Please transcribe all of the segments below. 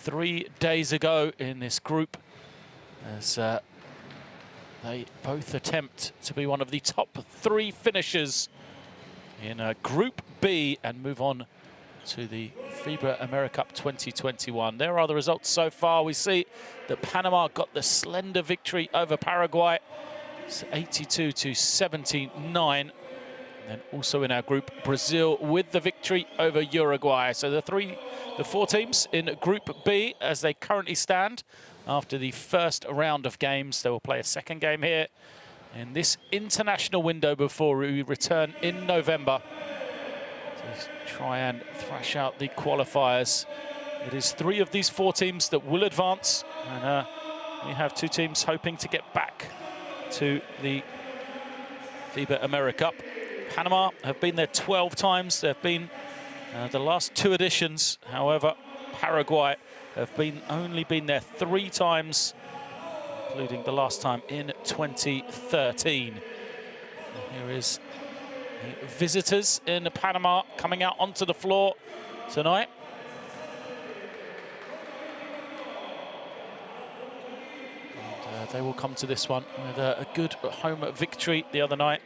3 days ago in this group, as they both attempt to be one of the top 3 finishers in Group B and move on to the FIBA AmeriCup 2021. There are the results so far. We see that Panama got the slender victory over Paraguay. It's 82-79. And then also in our group, Brazil with the victory over Uruguay. So the 4 teams in Group B as they currently stand after the first round of games. They will play a second game here in this international window before we return in November to try and thrash out the qualifiers. It is 3 of these 4 teams that will advance, and we have 2 teams hoping to get back to the FIBA AmeriCup. Panama have been there 12 times. They've been the last 2 editions. However, Paraguay have only been there 3 times, including the last time in 2013. And here is the visitors in Panama coming out onto the floor tonight. And they will come to this one with a good home victory the other night.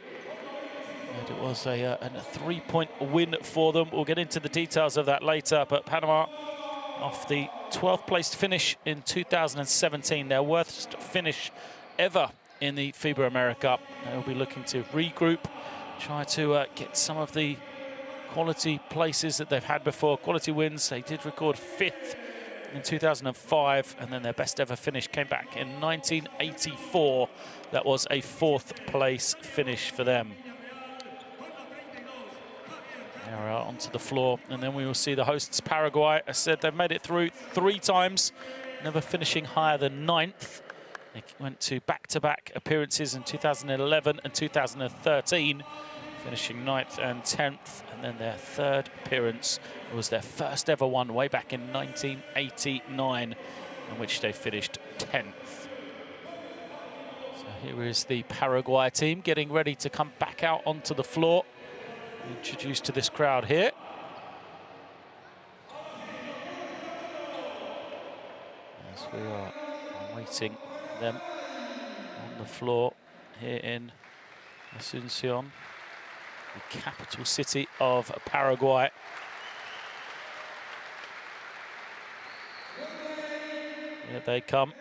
And it was a 3-point win for them. We'll get into the details of that later, but Panama, off the 12th placed finish in 2017, their worst finish ever in the FIBA AmeriCup. They'll be looking to regroup, try to get some of the quality places that they've had before, quality wins. They did record 5th in 2005, and then their best ever finish came back in 1984. That was a 4th place finish for them. They're out onto the floor, and then we will see the hosts Paraguay. I said they've made it through 3 times, never finishing higher than 9th. They went to back-to-back appearances in 2011 and 2013, finishing 9th and 10th, and then their 3rd appearance was their first ever one way back in 1989, in which they finished 10th. So here is the Paraguay team getting ready to come back out onto the floor. Introduced to this crowd here. As we are awaiting them on the floor here in Asunción, the capital city of Paraguay. Here they come,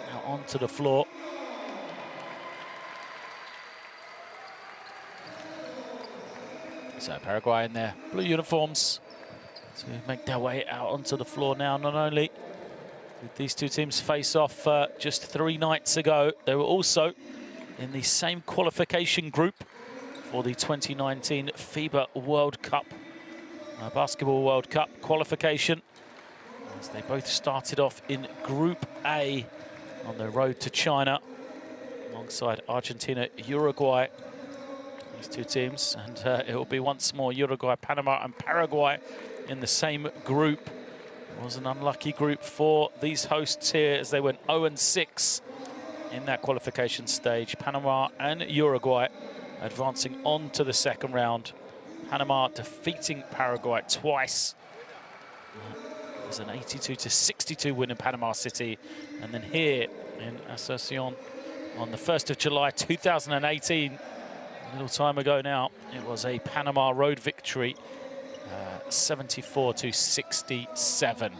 now onto the floor. So Paraguay in their blue uniforms to make their way out onto the floor now. Not only did these 2 teams face off just 3 nights ago, they were also in the same qualification group for the 2019 FIBA World Cup, Basketball World Cup qualification, as they both started off in Group A on their road to China alongside Argentina, Uruguay. 2 teams, and it will be once more Uruguay, Panama and Paraguay in the same group. It was an unlucky group for these hosts here, as they went 0-6 in that qualification stage. Panama and Uruguay advancing on to the second round. Panama defeating Paraguay twice. It was an 82-62 win in Panama City, and then here in Asunción on the 1st of July 2018. A little time ago now, it was a Panama road victory, 74-67.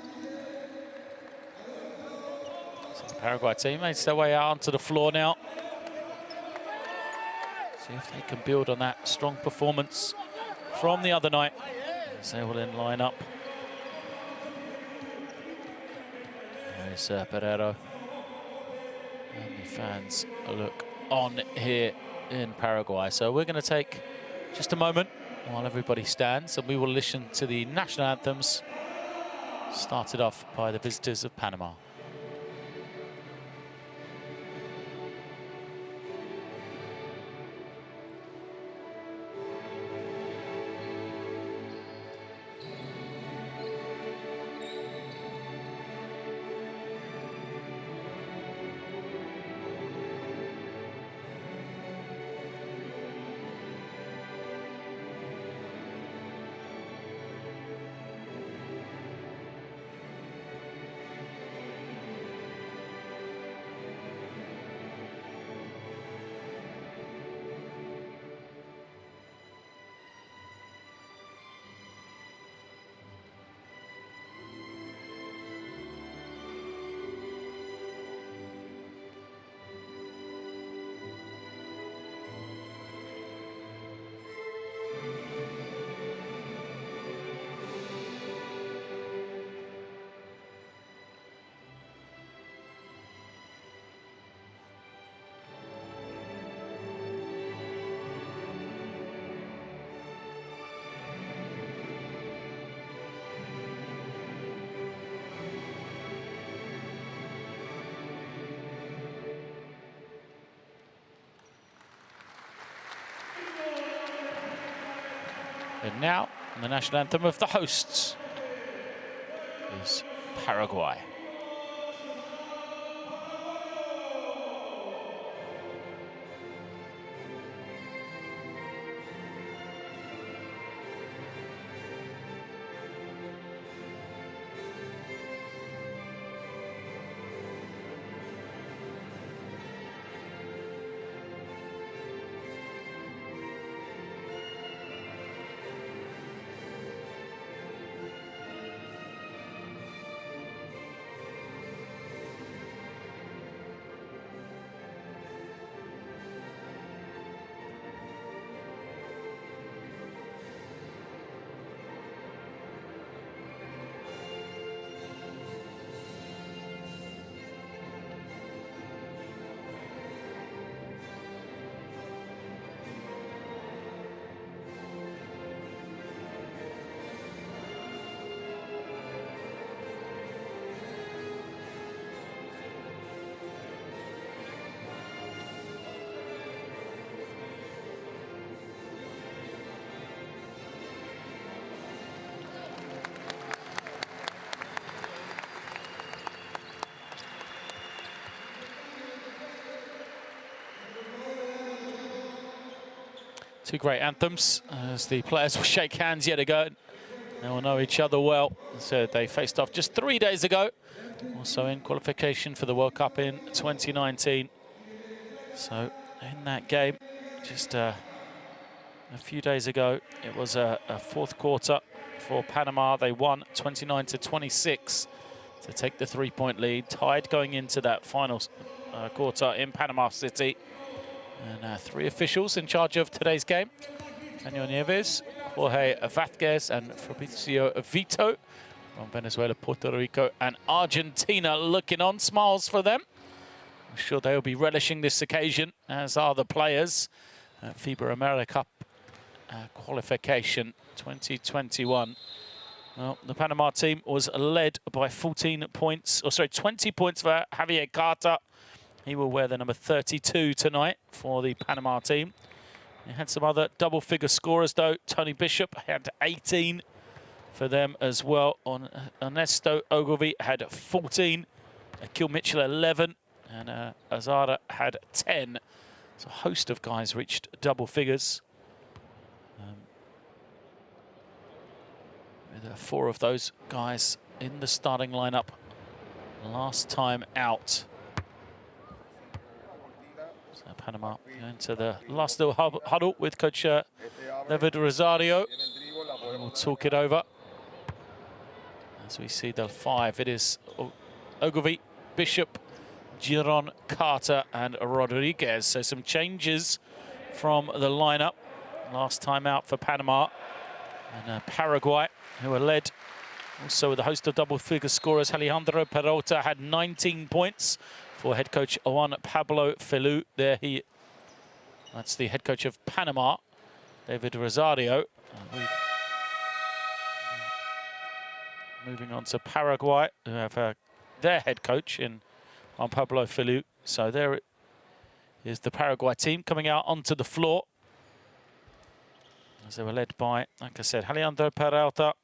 So the Paraguay team makes their way out onto the floor now. See if they can build on that strong performance from the other night, as they will then line up. There's Pereiro. And the fans look on here in Paraguay. So we're going to take just a moment while everybody stands, and we will listen to the national anthems, started off by the visitors of Panama. And now, the national anthem of the hosts is Paraguay. Two great anthems as the players will shake hands yet again. They will know each other well. So they faced off just 3 days ago, also in qualification for the World Cup in 2019. So in that game, just a few days ago, it was a fourth quarter for Panama. They won 29-26 to take the 3-point lead, tied going into that final quarter in Panama City. And 3 officials in charge of today's game: Daniel Nieves, Jorge Vázquez, and Fabricio Vito from Venezuela, Puerto Rico, and Argentina. Looking on, smiles for them. I'm sure they'll be relishing this occasion, as are the players. FIBA AmeriCup qualification 2021. Well, the Panama team was led by 20 points for Javier Carter. He will wear the number 32 tonight for the Panama team. They had some other double-figure scorers, though. Tony Bishop had 18 for them as well. Ernesto Ogilvy had 14. Akil Mitchell, 11. And Azara had 10. So a host of guys reached double figures. With 4 of those guys in the starting lineup last time out. So Panama going to the last little huddle with Coach David Rosario. We'll talk it over. As we see the 5, it is Ogilvy, Bishop, Giron, Carter, and Rodriguez. So some changes from the lineup last time out for Panama. And Paraguay, who are led also with a host of double-figure scorers. Alejandro Peralta had 19 points for head coach Juan Pablo Felu. That's the head coach of Panama, David Rosario. Moving on to Paraguay, who have their head coach in Juan Pablo Felu. So there is the Paraguay team coming out onto the floor, as they were led by, like I said, Alejandro Peralta.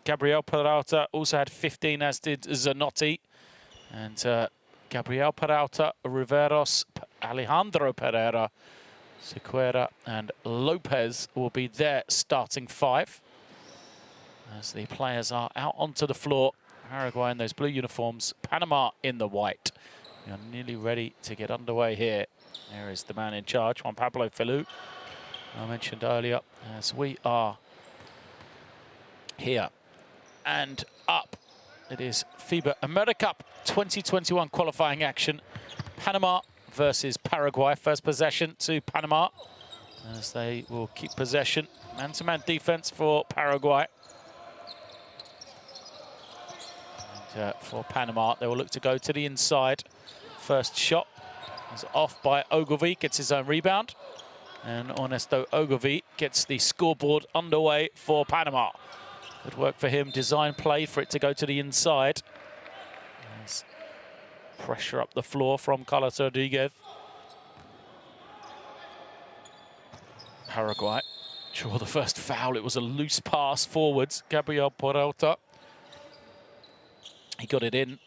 Gabriel Peralta also had 15, as did Zanotti. And Gabriel Peralta, Riveros, Alejandro Pereira, Sequeira, and Lopez will be their starting 5. As the players are out onto the floor. Paraguay in those blue uniforms, Panama in the white. We are nearly ready to get underway here. There is the man in charge, Juan Pablo Felu, I mentioned earlier, as we are here and up. It is FIBA AmeriCup 2021 qualifying action. Panama versus Paraguay. First possession to Panama, as they will keep possession. Man-to-man defense for Paraguay. And for Panama, they will look to go to the inside. First shot is off by Ogilvy, gets his own rebound. And Ernesto Ogilvy gets the scoreboard underway for Panama. Good work for him, design play for it to go to the inside. There's pressure up the floor from Carlos Rodriguez. Paraguay draw the first foul. It was a loose pass forwards. Gabriel Peralta. He got it in,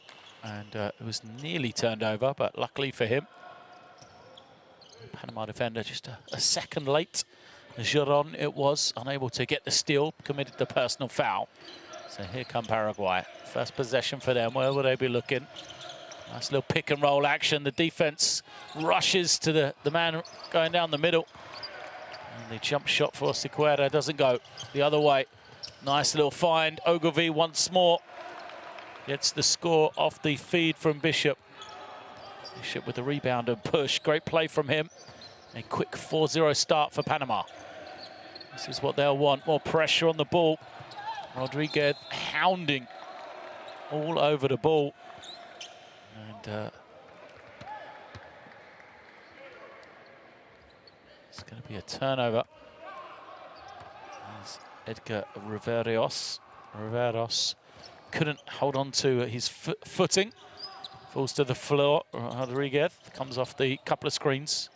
and it was nearly turned over, but luckily for him, Panama defender just a second late. Giron, it was, unable to get the steal, committed the personal foul. So here come Paraguay. First possession for them. Where will they be looking? Nice little pick and roll action. The defense rushes to the man going down the middle. And the jump shot for Sequeira doesn't go the other way. Nice little find. Ogilvy once more gets the score off the feed from Bishop. Bishop with the rebound and push. Great play from him. A quick 4-0 start for Panama. This is what they'll want. More pressure on the ball. Rodriguez hounding all over the ball. And it's going to be a turnover. As Edgar Riveros couldn't hold on to his footing. Falls to the floor. Rodriguez comes off the couple of screens.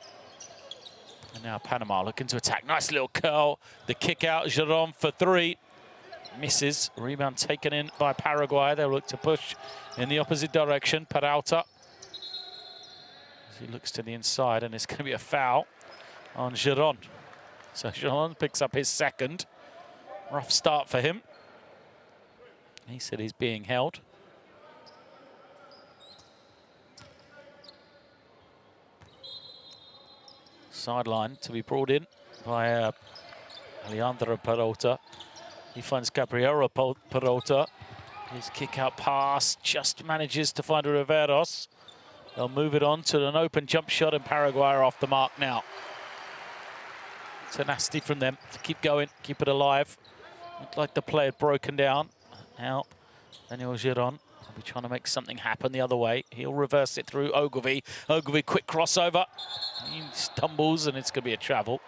And now Panama looking to attack. Nice little curl. The kick out. Giron for three. Misses. Rebound taken in by Paraguay. They'll look to push in the opposite direction. Peralta. As he looks to the inside, and it's going to be a foul on Giron. So Giron picks up his second. Rough start for him. He said he's being held. Sideline to be brought in by Alejandro Peralta. He finds Gabriel Peralta. His kick-out pass just manages to find Riveros. They'll move it on to an open jump shot, and Paraguay are off the mark now. Tenacity from them to keep going, keep it alive. Looked like the play had broken down. Now, Daniel Giron will be trying to make something happen the other way. He'll reverse it through Ogilvy. Ogilvy, quick crossover. He stumbles, and it's going to be a travel.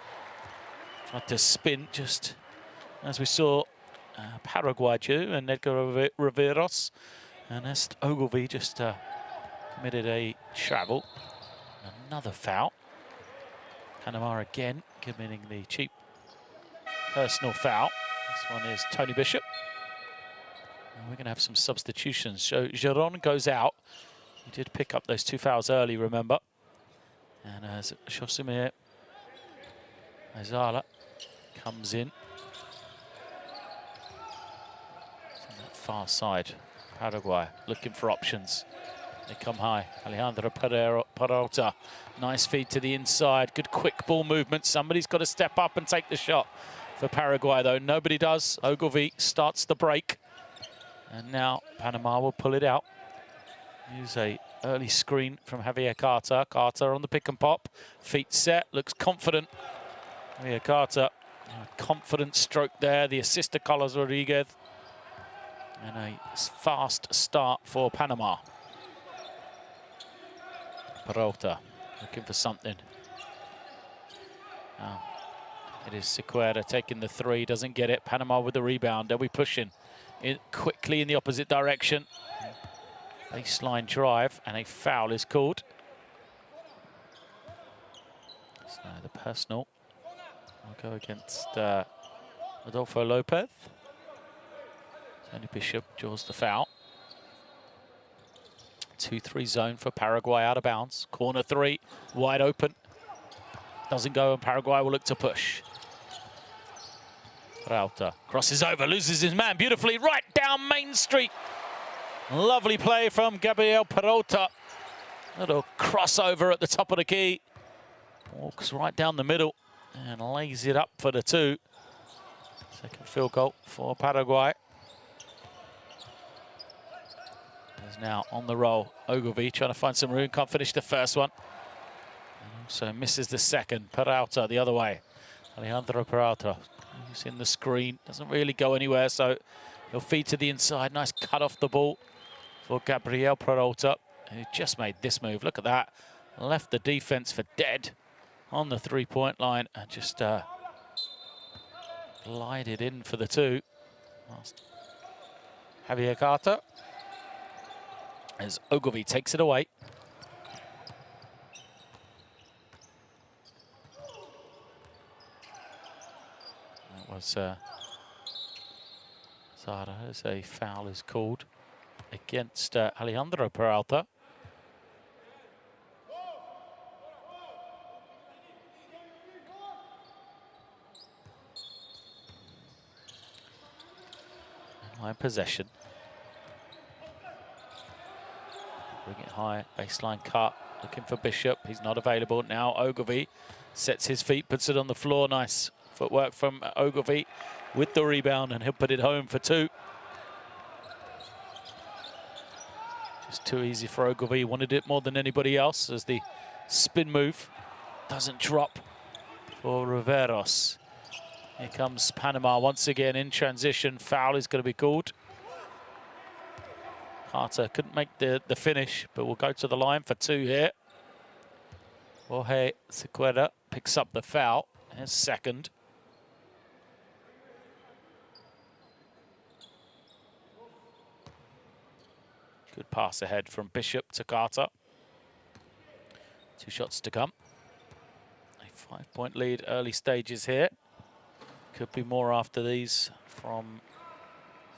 Tried to spin, just as we saw Paraguay do, and Edgar Riveros. And Ernest Ogilvy just committed a travel. Another foul. Panama again committing the cheap personal foul. This one is Tony Bishop. And we're going to have some substitutions. So Giron goes out. He did pick up those 2 fouls early, remember. And as Josimir Azala comes in. On that far side, Paraguay looking for options. They come high. Alejandro Peralta. Nice feed to the inside. Good quick ball movement. Somebody's got to step up and take the shot for Paraguay, though. Nobody does. Ogilvy starts the break. And now Panama will pull it out. Use a early screen from Javier Carter. Carter on the pick and pop. Feet set. Looks confident. Javier Carter. Confident stroke there. The assist to Carlos Rodriguez. And a fast start for Panama. Peralta looking for something. Now it is Sequeira taking the three, doesn't get it. Panama with the rebound. They'll be pushing it quickly in the opposite direction. Baseline drive, and a foul is called. So the personal will go against Rodolfo Lopez. Tony Bishop draws the foul. 2-3 zone for Paraguay out of bounds. Corner three, wide open. Doesn't go, and Paraguay will look to push. Peralta crosses over, loses his man beautifully right down Main Street. Lovely play from Gabriel Peralta. Little crossover at the top of the key. Walks right down the middle and lays it up for the two. Second field goal for Paraguay. Is now on the roll. Ogilvy trying to find some room, can't finish the first one. And also misses the second. Peralta the other way. Alejandro Peralta, he's in the screen, doesn't really go anywhere, so he'll feed to the inside. Nice cut off the ball for Gabriel Peralta, who just made this move. Look at that. Left the defense for dead on the three-point line and just glided in for the two. Javier Carter. As Ogilvy takes it away. as Zara, as a foul is called against Alejandro Peralta. Line possession. Bring it high, baseline cut, looking for Bishop. He's not available now. Ogilvie sets his feet, puts it on the floor. Nice footwork from Ogilvie with the rebound, and he'll put it home for 2. Just too easy for Ogilvie. Wanted it more than anybody else as the spin move doesn't drop for Riveros. Here comes Panama once again in transition. Foul is going to be called. Carter couldn't make the finish, but will go to the line for 2 here. Jorge Sequeira picks up the foul. His second. Good pass ahead from Bishop to Carter. 2 shots to come. A 5-point lead early stages here. Could be more after these from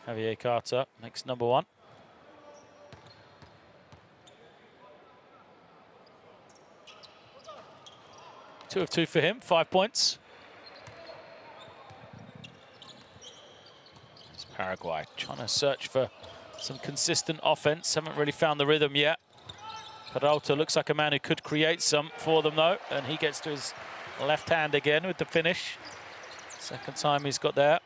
Javier Carter. Makes number 1. Two of 2 for him, 5 points. It's Paraguay trying to search for some consistent offense. Haven't really found the rhythm yet. Peralta looks like a man who could create some for them though, and he gets to his left hand again with the finish. Second time he's got there.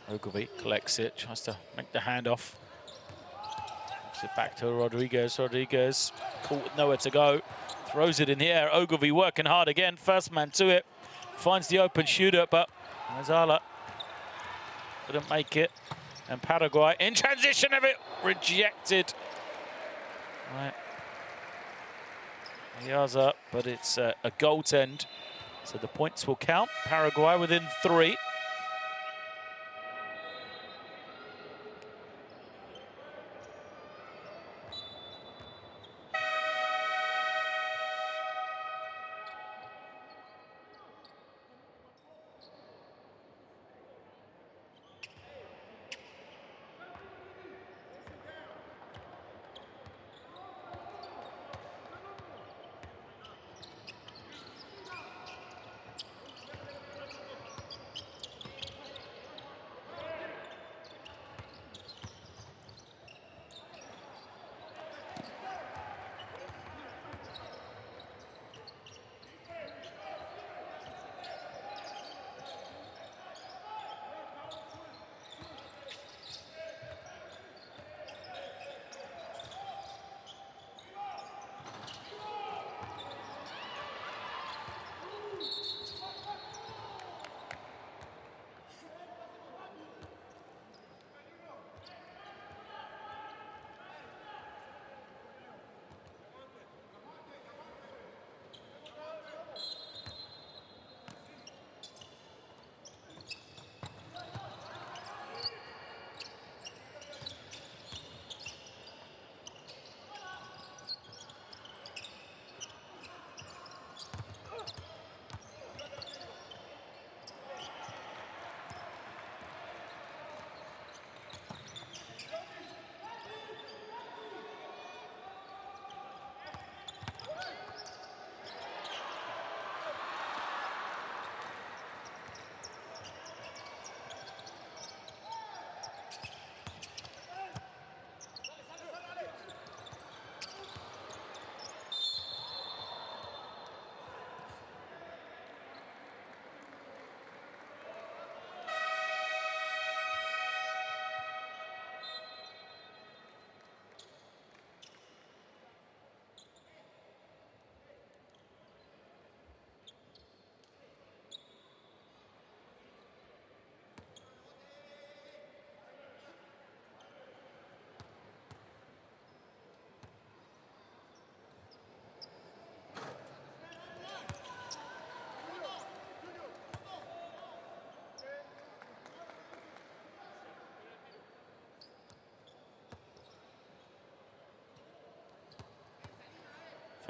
Ogilvie collects it, tries to make the handoff. Gives it back to Rodriguez. Rodriguez caught with nowhere to go. Throws it in the air. Ogilvie working hard again. First man to it. Finds the open shooter, but Mazala couldn't make it. And Paraguay in transition of it. Rejected. Right. Yaza, but it's a goaltend. So the points will count. Paraguay within 3.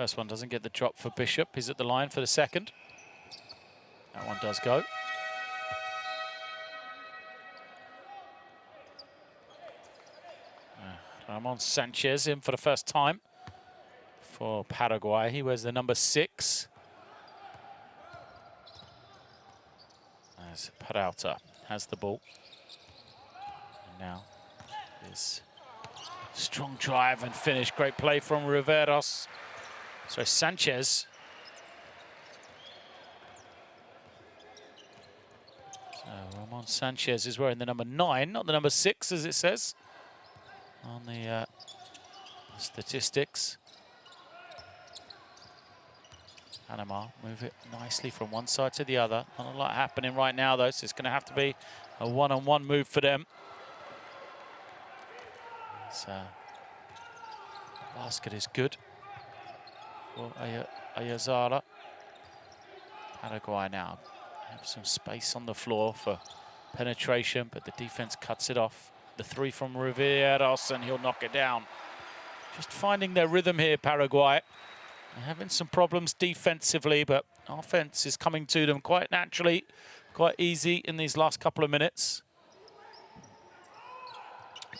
First one doesn't get the drop for Bishop. He's at the line for the second. That one does go. Ramon Sanchez in for the first time for Paraguay. He wears the number 6. As Peralta has the ball. And now is strong drive and finish. Great play from Riveros. So Sanchez. So Ramon Sanchez is wearing the number 9, not the number 6 as it says on the statistics. Panama move it nicely from one side to the other. Not a lot happening right now though, so it's going to have to be a one-on-one move for them. So basket is good for Ayazara. Paraguay now have some space on the floor for penetration, but the defense cuts it off. The 3 from Riveros, and he'll knock it down. Just finding their rhythm here, Paraguay. They're having some problems defensively, but offense is coming to them quite naturally, quite easy in these last couple of minutes.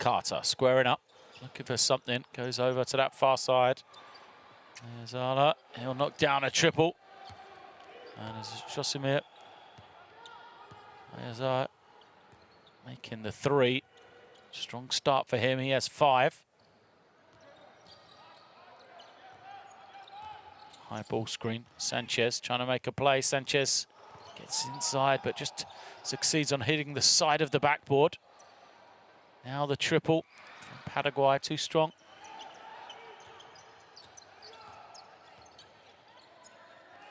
Carter squaring up, looking for something, goes over to that far side. There's Ala, he'll knock down a triple. And there's Josimir. There's making the 3. Strong start for him, he has 5. High ball screen, Sanchez trying to make a play. Sanchez gets inside, but just succeeds on hitting the side of the backboard. Now the triple from Paraguay, too strong.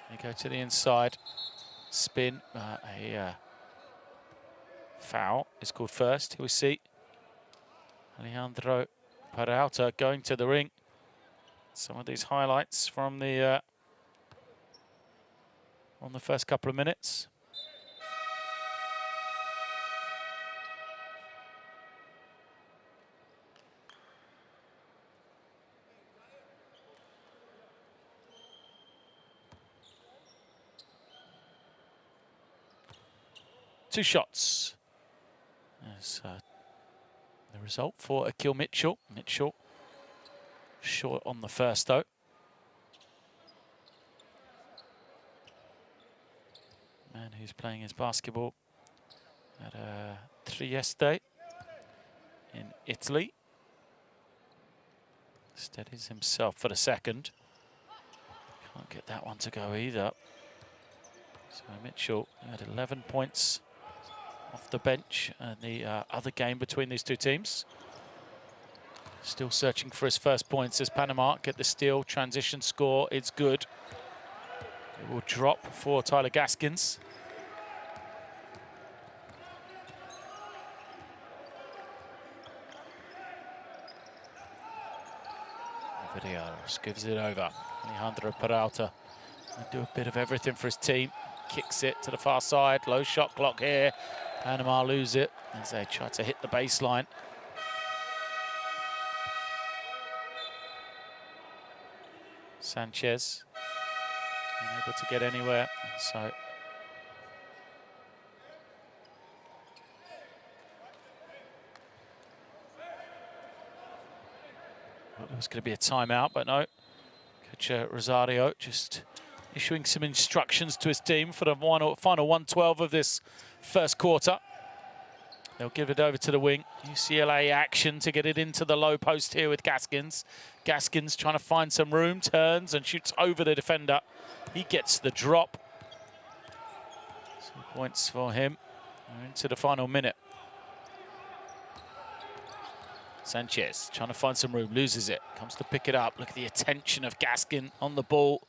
They go to the inside, spin, a foul is called first. Here we see Alejandro Peralta going to the ring. Some of these highlights from the on the first couple of minutes. Two shots. There's the result for Akil Mitchell. Mitchell short on the first though. Man who's playing his basketball at Trieste in Italy. Steadies himself for the second. Can't get that one to go either. So Mitchell had 11 points off the bench in the other game between these two teams. Still searching for his first points as Panama get the steal, transition score, it's good. It will drop for Tyler Gaskins. Videos gives it over. Alejandro Peralta will do a bit of everything for his team. Kicks it to the far side, low shot clock here. Panama lose it as they try to hit the baseline. Sanchez unable to get anywhere, so it was going to be a timeout, but no. Coach Rosario just issuing some instructions to his team for the final 112 of this first quarter. They'll give it over to the wing. UCLA action to get it into the low post here with Gaskins. Gaskins trying to find some room, turns and shoots over the defender. He gets the drop. 2 points for him. We're into the final minute. Sanchez trying to find some room, loses it. Comes to pick it up. Look at the attention of Gaskin on the ball.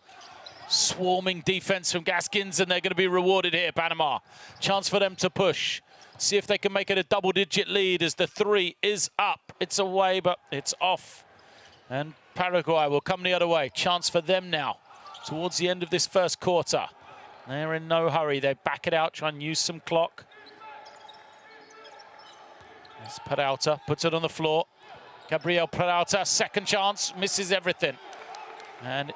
Swarming defense from Gaskins, and they're going to be rewarded here, Panama. Chance for them to push. See if they can make it a double-digit lead as the 3 is up. It's away, but it's off. And Paraguay will come the other way. Chance for them now towards the end of this first quarter. They're in no hurry. They back it out, try and use some clock. There's Peralta, puts it on the floor. Gabriel Peralta, second chance, misses everything. And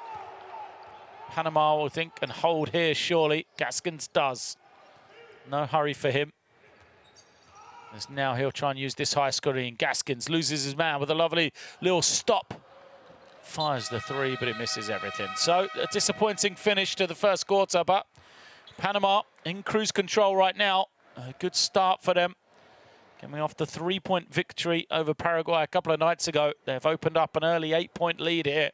Panama will think and hold here, surely. Gaskins does. No hurry for him. As now he'll try and use this high screen. Gaskins loses his man with a lovely little stop. Fires the three, but it misses everything. So a disappointing finish to the first quarter, but Panama in cruise control right now. A good start for them. Coming off the 3-point victory over Paraguay a couple of nights ago. They've opened up an early 8-point lead here.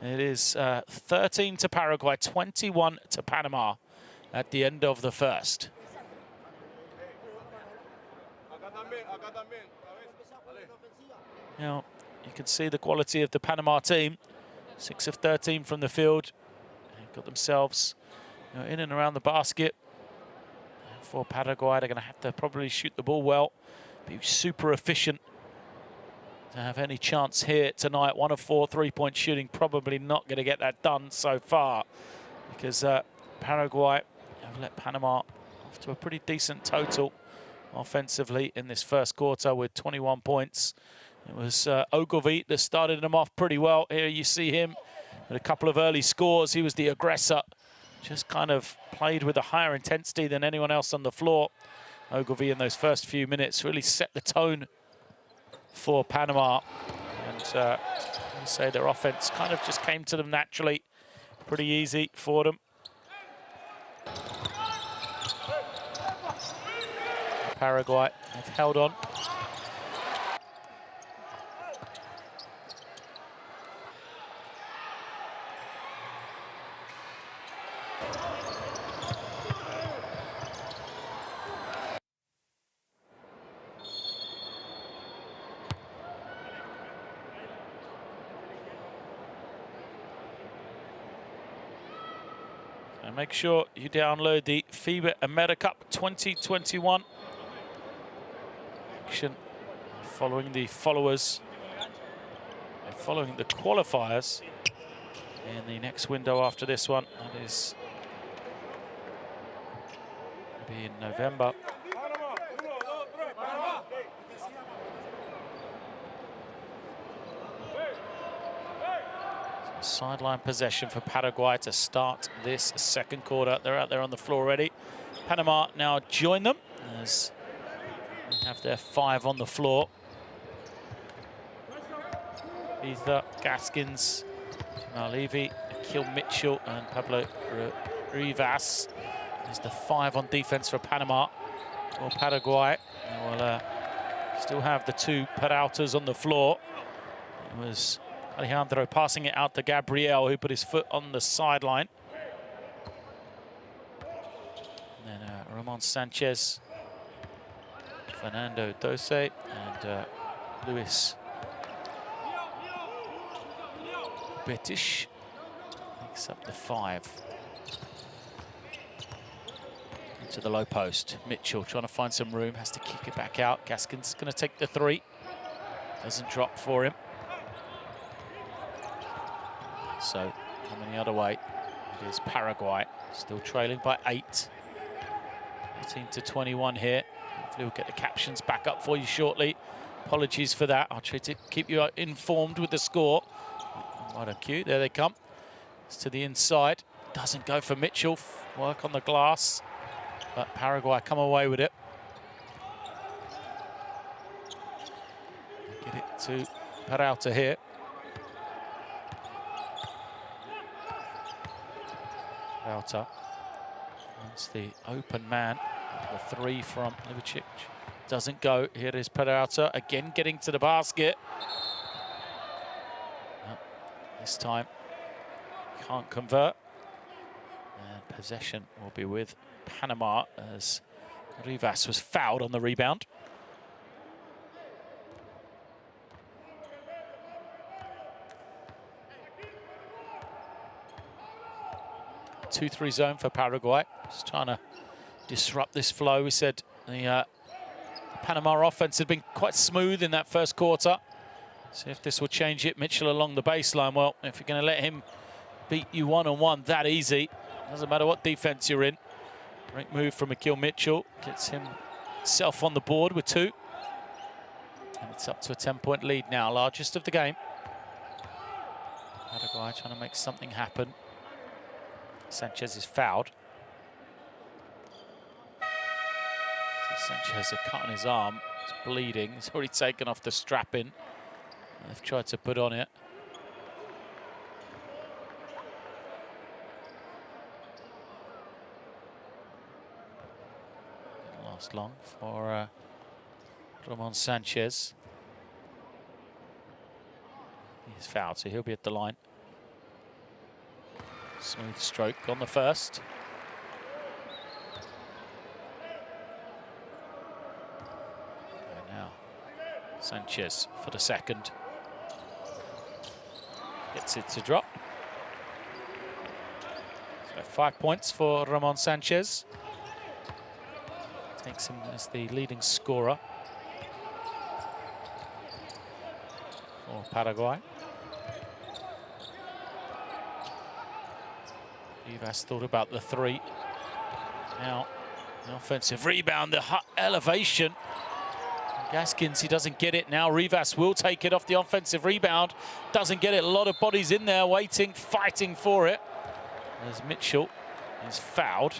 It is 13 to Paraguay, 21 to Panama at the end of the first. Now, you can see the quality of the Panama team. 6 of 13 from the field. They've got themselves in and around the basket. For Paraguay, they're going to have to probably shoot the ball well, be super efficient to have any chance here tonight. 1 of 4 3-point shooting, probably not going to get that done so far, because Paraguay have let Panama off to a pretty decent total offensively in this first quarter with 21 points. It was Ogilvy that started them off pretty well. Here you see him with a couple of early scores. He was the aggressor. Just kind of played with a higher intensity than anyone else on the floor. Ogilvy in those first few minutes really set the tone for Panama. And I say their offense kind of just came to them naturally. Pretty easy for them. Paraguay have held on. And make sure you download the FIBA AmeriCup 2021. Action following the followers. And following the qualifiers in the next window after this one. That is maybe in November. Sideline possession for Paraguay to start this second quarter. They're out there on the floor already. Panama now join them as they have their 5 on the floor. Ether, Gaskins, Levy, Akil Mitchell, and Pablo Rivas. There's the 5 on defense for Panama. Or Paraguay. They will still have the 2 Peraltas on the floor. It was Alejandro passing it out to Gabriel, who put his foot on the sideline. And then Ramon Sanchez, Fernando Dose, and Luis Betish makes up the 5. Into the low post. Mitchell trying to find some room, has to kick it back out. Gaskins going to take the 3. Doesn't drop for him. So coming the other way, it is Paraguay, still trailing by 8. 18 to 21 here. Hopefully we'll get the captions back up for you shortly. Apologies for that. I'll try to keep you informed with the score. Right on cue, there they come. It's to the inside. Doesn't go for Mitchell. Work on the glass. But Paraguay come away with it. Get it to Peralta here. Peralta wants the open man. The 3 from Livicic doesn't go. Here is Peralta again getting to the basket. No, this time can't convert. And possession will be with Panama as Rivas was fouled on the rebound. 2-3 zone for Paraguay. Just trying to disrupt this flow. We said the Panama offense had been quite smooth in that first quarter. See if this will change it. Mitchell along the baseline. Well, if you're going to let him beat you one-on-one that easy, doesn't matter what defense you're in. Great move from Akil Mitchell. Gets himself on the board with 2. And it's up to a 10-point lead now, largest of the game. Paraguay trying to make something happen. Sanchez is fouled. So Sanchez has a cut on his arm. He's bleeding. He's already taken off the strapping. They've tried to put on it. Didn't last long for Ramon Sanchez. He's fouled, so he'll be at the line. Smooth stroke on the first. And now Sanchez for the second. Gets it to drop. So 5 points for Ramon Sanchez. Takes him as the leading scorer for Paraguay. Rivas thought about the three. Now, the offensive rebound, the elevation. Gaskins, he doesn't get it now. Rivas will take it off the offensive rebound. Doesn't get it. A lot of bodies in there waiting, fighting for it. As Mitchell is fouled.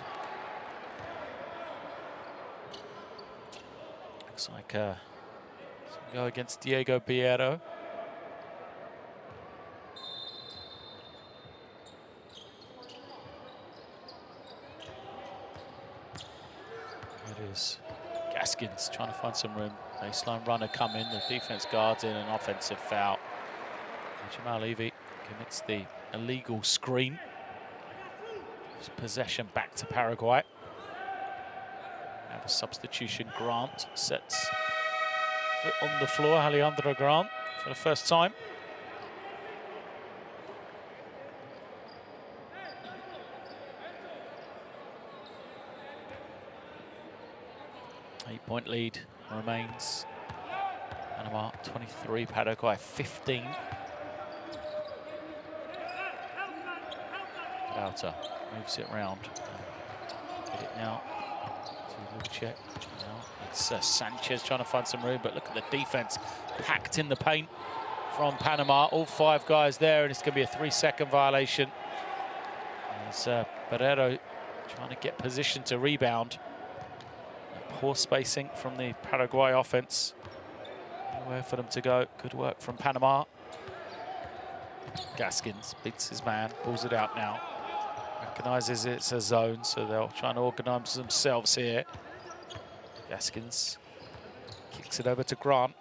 Looks like some go against Diego Piero. It is Gaskins trying to find some room. Baseline runner come in, the defense guards in, an offensive foul. And Jamal Levy commits the illegal screen. Gives possession back to Paraguay. Have a substitution. Grant sets foot on the floor. Alejandro Grant for the first time. Eight-point lead remains. Panama 23, Paraguay 15. Outer moves it round. Get it now to check. Now it's Sanchez trying to find some room, but look at the defense packed in the paint from Panama. All 5 guys there, and it's going to be a 3-second violation. There's Barrero trying to get position to rebound. Poor spacing from the Paraguay offense. Nowhere for them to go. Good work from Panama. Gaskins beats his man, pulls it out now. Recognises it's a zone, so they'll try and organise themselves here. Gaskins kicks it over to Grant.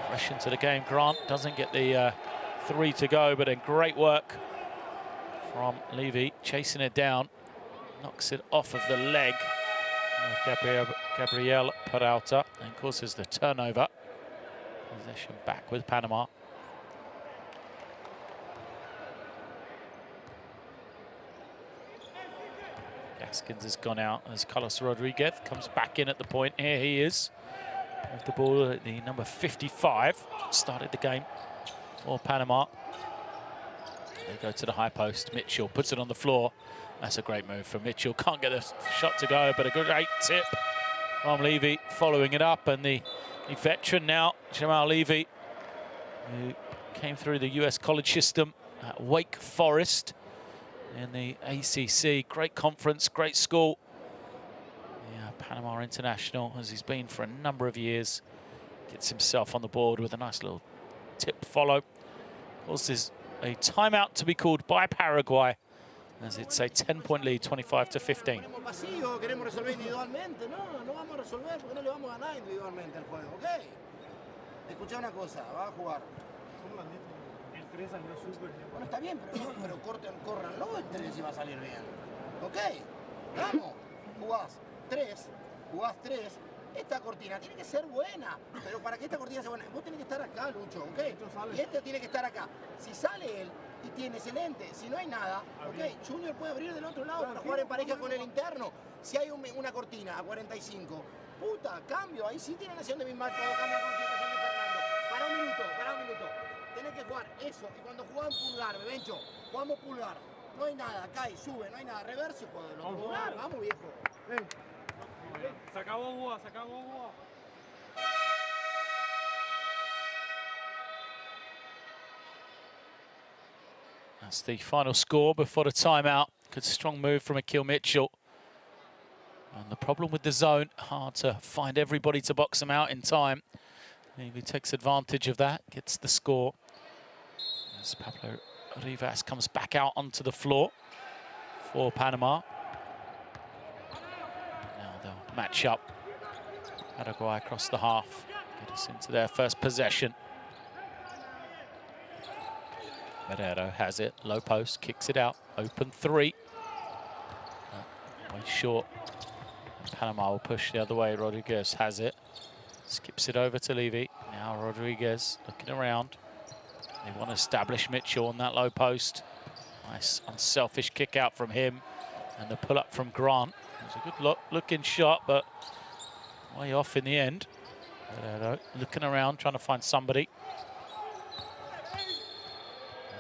Fresh into the game, Grant doesn't get the 3 to go, but then great work from Levy, chasing it down, knocks it off of the leg of Gabriel Peralta, and causes the turnover. Possession back with Panama. Gaskins has gone out as Carlos Rodriguez comes back in at the point. Here he is with the ball at the number 55. Started the game for Panama. They go to the high post. Mitchell puts it on the floor. That's a great move from Mitchell. Can't get the shot to go, but a great tip from Levy following it up. And the veteran now, Jamal Levy, who came through the US college system at Wake Forest in the ACC. Great conference, great school. Yeah, Panama international, as he's been for a number of years. Gets himself on the board with a nice little tip follow. Causes a timeout to be called by Paraguay, as it's a 10-point lead, 25 to 15. Queremos resolver individualmente, no vamos a resolver porque no le vamos a ganar individualmente el juego, ¿ok? Escuchá una cosa, va a jugar. El 3 salió súper bien. Bueno, está bien, pero córranlo el 3 y va a salir bien, ¿ok? Vamos, jugás 3. Esta cortina tiene que ser buena, pero para que esta cortina sea buena, vos tenés que estar acá, Lucho, ¿ok? Y este tiene que estar acá. Si sale él y tiene excelente, si no hay nada, ¿ok? Junior puede abrir del otro lado para jugar en pareja con el interno. Si hay una cortina a 45, puta, cambio, ahí sí tiene nación de mi match, cuando cambia la concentración de Fernando. Para un minuto. Tenés que jugar eso, y cuando jugamos pulgar, Bebencho, jugamos pulgar. No hay nada, cae, sube, no hay nada, reverso, juego del otro pulgar, vamos viejo. Ven. Se acabó, Búa, se acabó, Búa. That's the final score before the timeout. Good strong move from Akil Mitchell. And the problem with the zone, hard to find everybody to box him out in time. He takes advantage of that, gets the score. As Pablo Rivas comes back out onto the floor for Panama. Now they'll match up. Paraguay across the half, get us into their first possession. Madero has it, low post, kicks it out, open three. Way short. And Panama will push the other way. Rodriguez has it, skips it over to Levy. Now Rodriguez looking around. They want to establish Mitchell on that low post. Nice unselfish kick out from him. And the pull up from Grant. It was a good looking shot, but way off in the end. Madero looking around, trying to find somebody.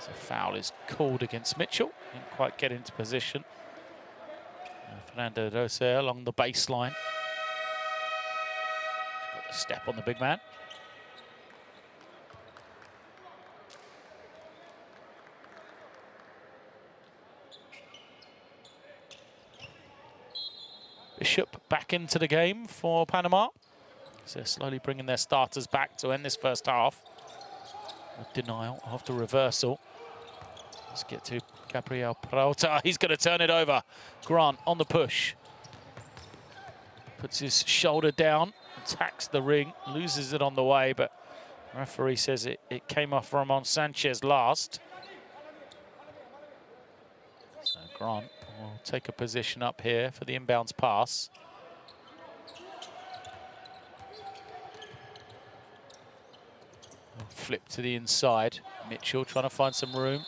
A foul is called against Mitchell. Didn't quite get into position. Fernando Dose along the baseline. Got the step on the big man. Bishop back into the game for Panama. So they're slowly bringing their starters back to end this first half. With denial after reversal. Let's get to Gabriel Peralta. He's going to turn it over. Grant on the push. Puts his shoulder down, attacks the ring, loses it on the way, but referee says it came off Ramon Sanchez last. So Grant will take a position up here for the inbounds pass. Flip to the inside. Mitchell trying to find some room.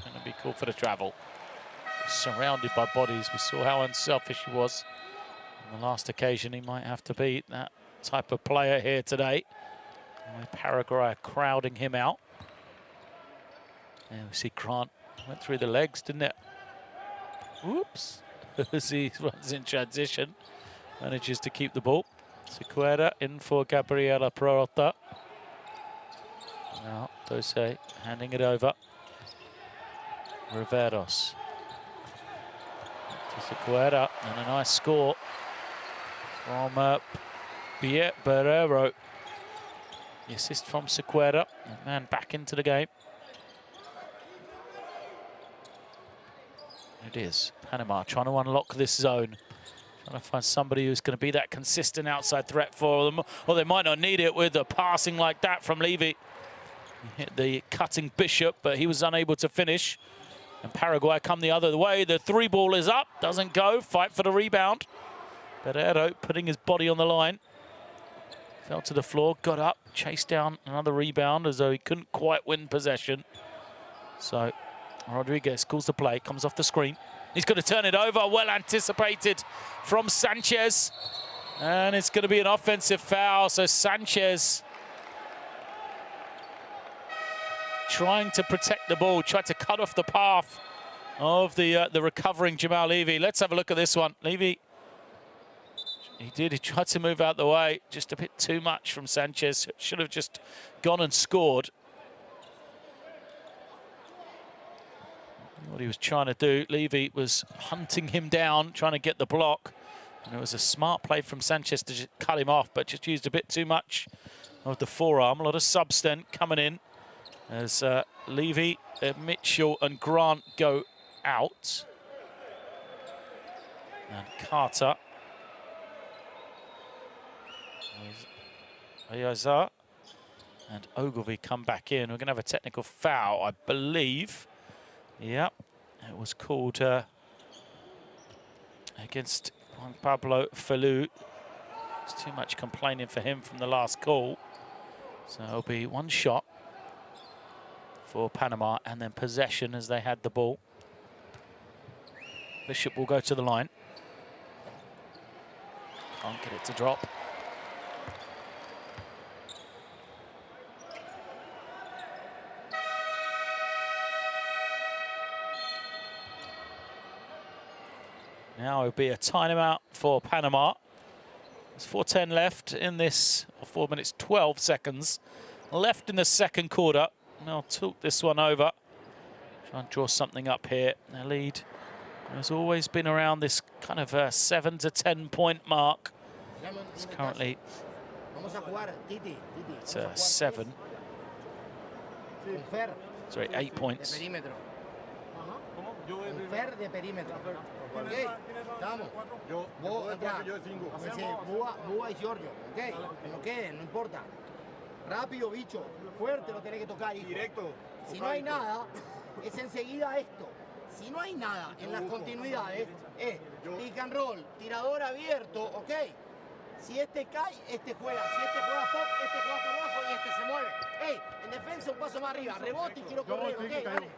Going to be called for the travel. Surrounded by bodies. We saw how unselfish he was on the last occasion. He might have to beat that type of player here today. With Paraguay crowding him out. And we see Grant went through the legs, didn't it? Whoops. As he runs in transition. Manages to keep the ball. Sequeira in for Gabriela Peralta. Now, Dose handing it over. Riveros. To Sequeira, and a nice score from Pierre Barrero. The assist from Sequeira, the man back into the game. It is Panama trying to unlock this zone. Trying to find somebody who's going to be that consistent outside threat for them. Or they might not need it with a passing like that from Levy. He hit the cutting Bishop, but he was unable to finish. And Paraguay come the other way. The three ball is up, doesn't go. Fight for the rebound. Barrero putting his body on the line. Fell to the floor, got up, chased down another rebound as though he couldn't quite win possession. So Rodriguez calls the play, comes off the screen. He's going to turn it over, well anticipated from Sanchez. And it's going to be an offensive foul. So Sanchez trying to protect the ball, tried to cut off the path of the recovering Jamal Levy. Let's have a look at this one. Levy, he tried to move out the way, just a bit too much from Sanchez. Should have just gone and scored. What he was trying to do, Levy was hunting him down, trying to get the block. And it was a smart play from Sanchez to just cut him off, but just used a bit too much of the forearm. A lot of substent coming in as Levy, Mitchell and Grant go out. And Carter, Ayazar and Ogilvy come back in. We're going to have a technical foul, I believe. Yep, it was called against Juan Pablo Falou. There's too much complaining for him from the last call. So it'll be one shot for Panama and then possession as they had the ball. Bishop will go to the line. Can't get it to drop. Now it'll be a timeout for Panama. There's 4:10 left in this, or 4 minutes, 12 seconds left in the second quarter. They'll talk this one over. Try and draw something up here. Their lead has always been around this kind of 7 to 10 point mark. It's currently it's 7. Sorry, 8 points. Fer de perímetro. Ok, estamos. Vos atrás. Búa y Giorgio. Ok, no importa. Rápido, bicho. Fuerte lo tenés que tocar, hijo. Directo. Si no hay nada, es enseguida esto. Si no hay nada en las continuidades, es pick and roll, tirador abierto, ok. Si este cae, este juega. Si este juega pop, este juega por abajo y este se mueve. Ey, en defensa un paso más arriba. Rebote y quiero correr, ok, dale.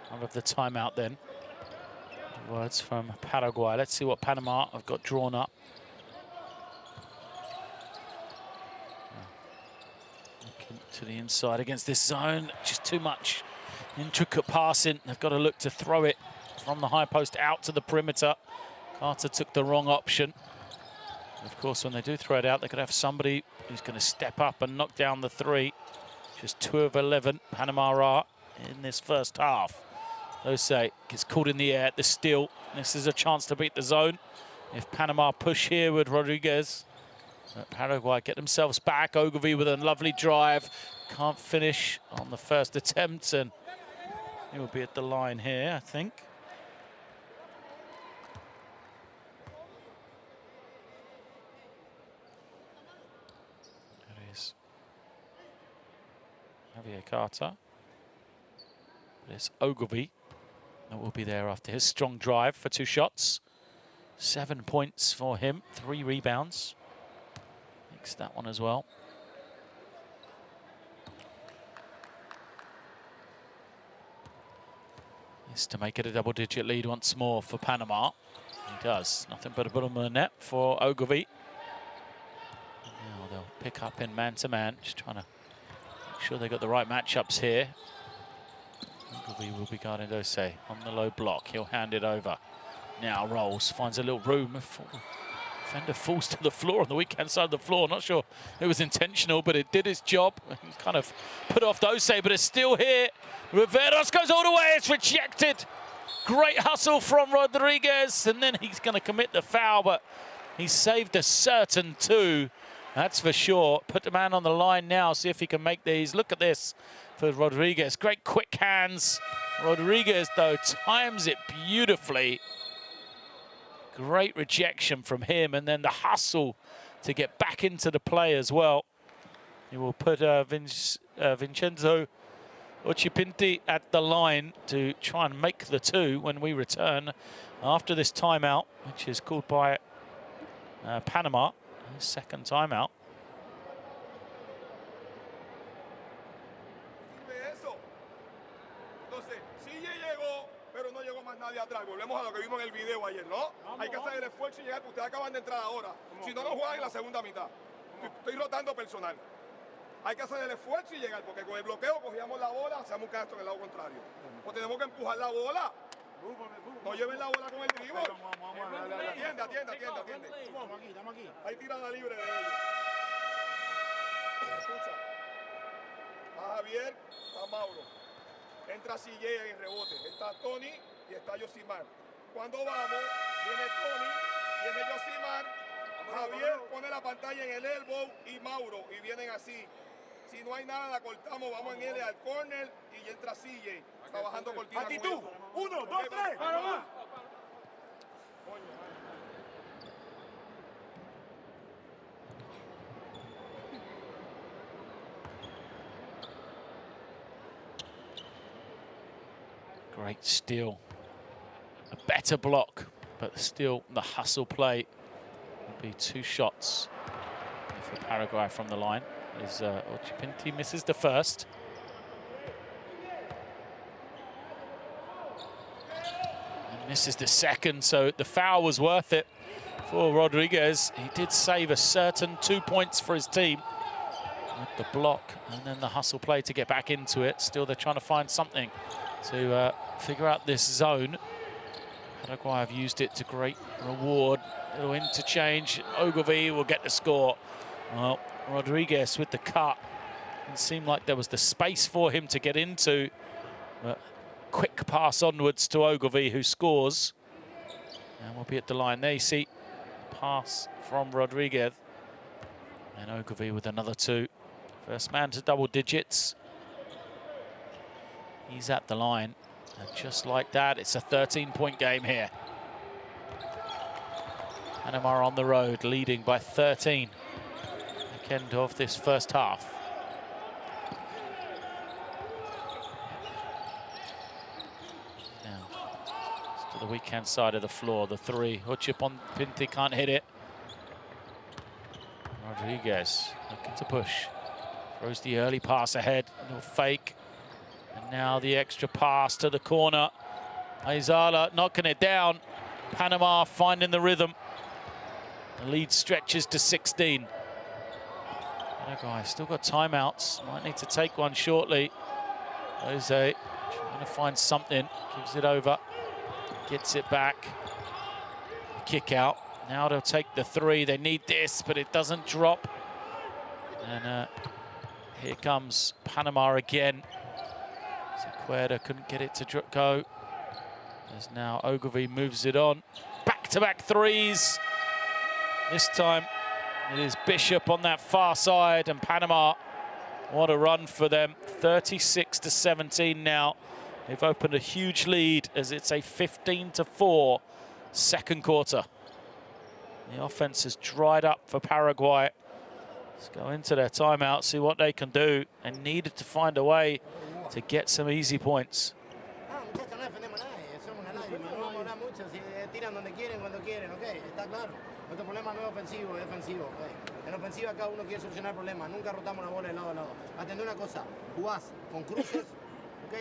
Out of the timeout then. Words from Paraguay. Let's see what Panama have got drawn up. Looking to the inside against this zone. Just too much intricate passing. They've got to look to throw it from the high post out to the perimeter. Carter took the wrong option. Of course, when they do throw it out, they could have somebody who's going to step up and knock down the 3. Just 2 of 11, Panama are in this first half. Jose gets caught in the air at the steal. This is a chance to beat the zone. If Panama push here with Rodriguez, Paraguay get themselves back. Ogilvy with a lovely drive. Can't finish on the first attempt, and he will be at the line here, I think. There is Javier Carter. There's Ogilvy that will be there after his strong drive for 2 shots. 7 points for him, 3 rebounds. Makes that one as well. Is to make it a double-digit lead once more for Panama. He does. Nothing but a bottom of the net for Ogilvy. Now they'll pick up in man-to-man, just trying to make sure they got the right matchups here. Ogilvy will be guarding Dose on the low block. He'll hand it over. Now rolls, finds a little room. Defender falls to the floor on the weak-hand side of the floor. Not sure it was intentional, but it did its job. He kind of put off Dose, but it's still here. Riveros goes all the way. It's rejected. Great hustle from Rodriguez, and then he's going to commit the foul, but he saved a certain 2. That's for sure. Put the man on the line now, see if he can make these. Look at this for Rodriguez. Great quick hands. Rodriguez, though, times it beautifully. Great rejection from him, and then the hustle to get back into the play as well. He will put Vincenzo Ochipinti at the line to try and make the 2 when we return after this timeout, which is called by Panama. His second timeout. Nadie atrás. Volvemos a lo que vimos en el video ayer, ¿no? Hay que hacer el esfuerzo y llegar, porque ustedes acaban de entrar ahora. Si no, no juegan en la segunda mitad. Estoy rotando personal. Hay que hacer el esfuerzo y llegar, porque con el bloqueo cogíamos la bola, hacemos un canasto en el lado contrario. Pues tenemos que empujar la bola. No lleven la bola con el dribble. Atiende. Estamos aquí. Hay tirada libre de ellos. Escucha. Está Javier, está Mauro. Entra CJ en el rebote. Está Tony y está Yosimar. Cuando vamos, viene Tony, viene Yosimar, Javier pone la pantalla en el elbow y Mauro, y vienen así. Si no hay nada, la cortamos, vamos en L al corner y entra CJ, trabajando cortina. Actitud, 1, 2, 3, vamos. Great steal. A better block, but still the hustle play will be 2 shots for Paraguay from the line. As Ochipinti misses the first. Misses the second, so the foul was worth it for Rodriguez. He did save a certain 2 points for his team with the block and then the hustle play to get back into it. Still, they're trying to find something to figure out this zone. Paraguay have used it to great reward. A little interchange. Ogilvy will get the score. Well, Rodriguez with the cut. It seemed like there was the space for him to get into. But quick pass onwards to Ogilvy, who scores. And we'll be at the line. There you see pass from Rodriguez. And Ogilvy with another 2. First man to double digits. He's at the line. And just like that, it's a 13-point game here. Panama on the road, leading by 13. Back end of this first half. Now, to the weak-hand side of the floor, the 3. Hochip on Pinti, can't hit it. Rodriguez looking to push. Throws the early pass ahead, no fake. And now the extra pass to the corner. Aizala knocking it down. Panama finding the rhythm. The lead stretches to 16. Paraguay still got timeouts. Might need to take one shortly. Jose trying to find something. Gives it over. Gets it back. Kick out. Now they'll take the 3. They need this, but it doesn't drop. And here comes Panama again. Sequeira couldn't get it to go. As now Ogilvy moves it on. Back-to-back 3s. This time it is Bishop on that far side, and Panama, what a run for them. 36-17 now. They've opened a huge lead as it's a 15-4 second quarter. The offense has dried up for Paraguay. Let's go into their timeout, see what they can do. They needed to find a way to get some easy points. Nuestro problema no es ofensivo, es defensivo. Okay. En ofensiva cada uno quiere solucionar problemas. Nunca rotamos la bola de lado a lado. Atendé una cosa, jugás con cruces, ok.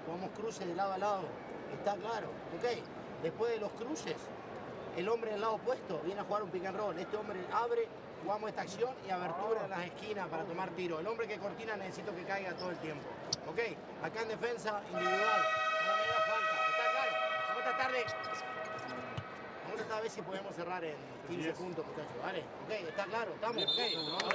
Jugamos cruces de lado a lado. Está claro, ok. Después de los cruces, el hombre del lado opuesto viene a jugar un pick and roll. Este hombre abre, jugamos esta acción y abertura en las esquinas para tomar tiro. El hombre que cortina necesito que caiga todo el tiempo. Ok, acá en defensa individual. No me da falta. Está claro. Vamos a tratar de... Vamos a tratar de ver si podemos cerrar en 15 puntos, muchachos. ¿Vale? Ok, está claro. Estamos, ok. Vamos a ver.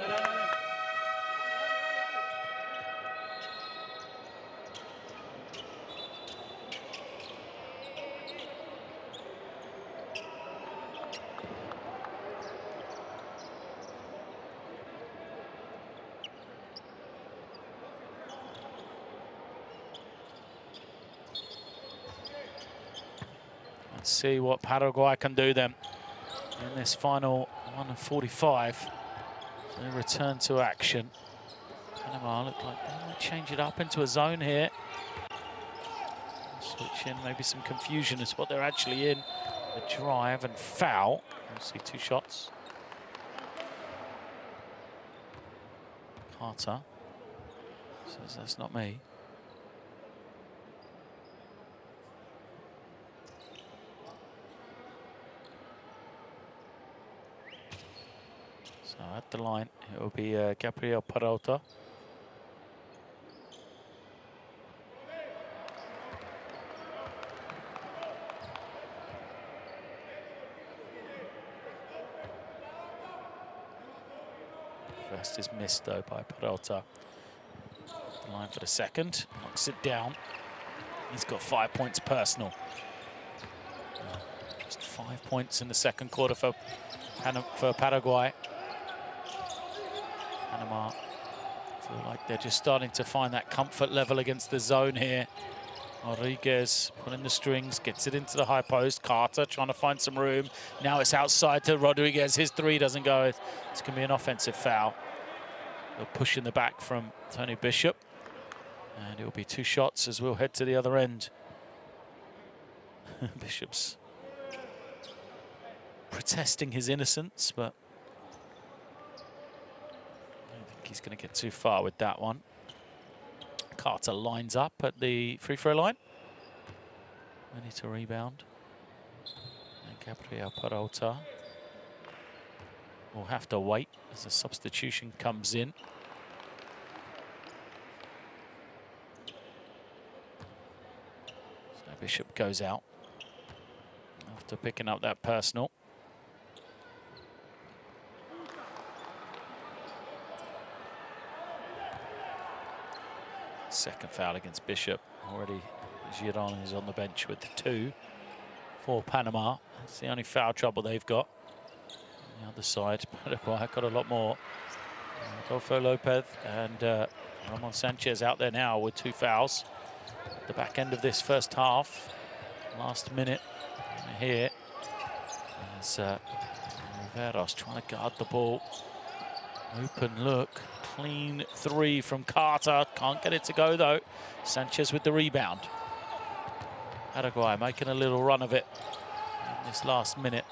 Let's see what Paraguay can do then in this final 1:45. So they return to action. Panama look like they might change it up into a zone here. Switch in, maybe some confusion as what they're actually in. The drive and foul. We'll see 2 shots. Carter says that's not me. So at the line, it will be Gabriel Peralta. First is missed though by Peralta. The line for the second, knocks it down. He's got 5 points personal. Just 5 points in the second quarter for Paraguay. Panama feel like they're just starting to find that comfort level against the zone here. Rodriguez pulling the strings, gets it into the high post. Carter trying to find some room. Now it's outside to Rodriguez. His 3 doesn't go. It's going to be an offensive foul. They'll push in the back from Tony Bishop. And it will be 2 shots as we'll head to the other end. Bishop's protesting his innocence, but I don't think he's going to get too far with that one. Carter lines up at the free throw line. Ready to rebound. Gabriel Peralta will have to wait as a substitution comes in. So Bishop goes out after picking up that personal. Second foul against Bishop. Already Giron is on the bench with the 2 for Panama. That's the only foul trouble they've got. On the other side, Paraguay got a lot more. Adolfo Lopez and Ramon Sanchez out there now with 2 fouls. At the back end of this first half, last minute here, as Riveros trying to guard the ball. Open look. Clean 3 from Carter. Can't get it to go, though. Sanchez with the rebound. Paraguay making a little run of it in this last minute.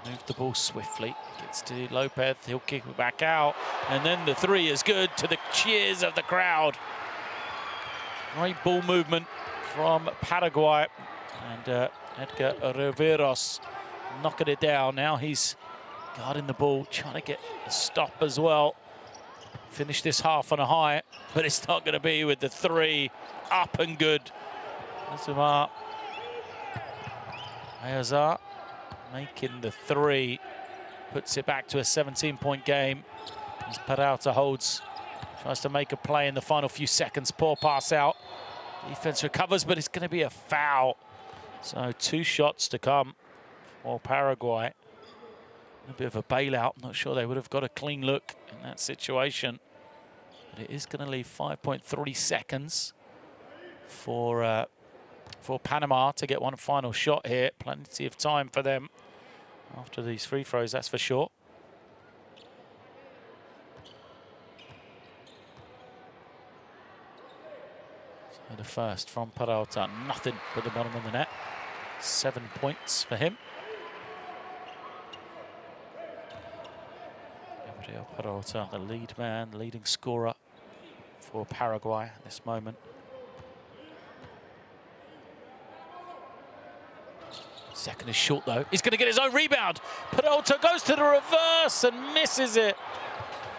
Moved the ball swiftly. Gets to Lopez. He'll kick it back out. And then the 3 is good, to the cheers of the crowd. Great ball movement from Paraguay. And Edgar Riveros knocking it down. Now he's guarding the ball, trying to get a stop as well. Finish this half on a high, but it's not going to be with the 3 up and good. Azumar Ayazar making the 3, puts it back to a 17-point game. As Peralta tries to make a play in the final few seconds. Poor pass out. Defense recovers, but it's going to be a foul. So 2 shots to come for Paraguay. A bit of a bailout. I'm not sure they would have got a clean look in that situation. But it is going to leave 5.3 seconds for Panama to get one final shot here. Plenty of time for them after these free throws, that's for sure. So the first from Peralta, nothing but the bottom of the net. 7 points for him. Gabriel Peralta, the lead man, the leading scorer for Paraguay at this moment. Second is short, though. He's going to get his own rebound. Peralta goes to the reverse and misses it.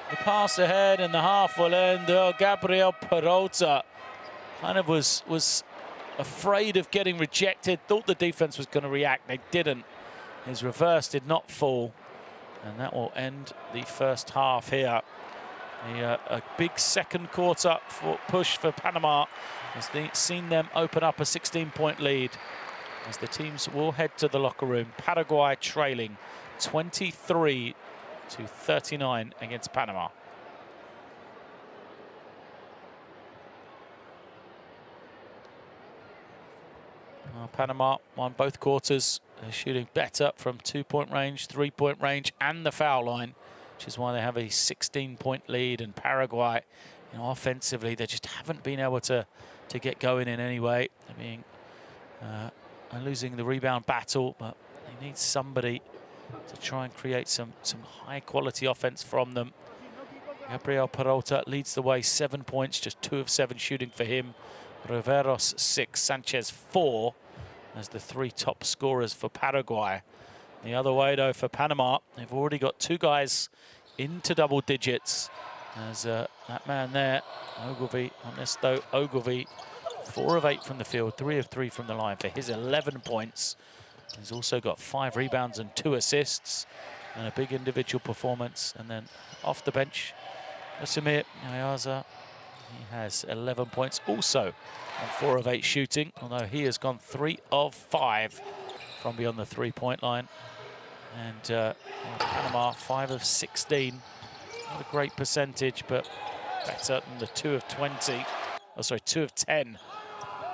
The pass ahead and the half will end. Oh, Gabriel Peralta kind of was afraid of getting rejected. Thought the defense was going to react. They didn't. His reverse did not fall. And that will end the first half here. A big second quarter push for Panama as they've seen them open up a 16-point lead. As the teams will head to the locker room. Paraguay trailing 23-39 against Panama. Well, Panama won both quarters. They're shooting better from 2-point range, 3-point range, and the foul line, which is why they have a 16-point lead. And Paraguay, offensively, they just haven't been able to get going in any way. They're being losing the rebound battle, but they need somebody to try and create some high-quality offense from them. Gabriel Peralta leads the way, 7 points, just 2 of 7 shooting for him. Riveros 6, Sanchez 4 as the 3 top scorers for Paraguay. The other way, though, for Panama, they've already got 2 guys into double digits. As that man there, Ogilvy, Ernesto Ogilvy, 4 of 8 from the field, 3 of 3 from the line for his 11 points. He's also got 5 rebounds and 2 assists and a big individual performance. And then off the bench, Yosemir Ayaza, he has 11 points also on 4 of 8 shooting, although he has gone 3 of 5 from beyond the 3-point line. And Panama, 5 of 16. Not a great percentage, but better than the 2 of 20. Oh, sorry, 2 of 10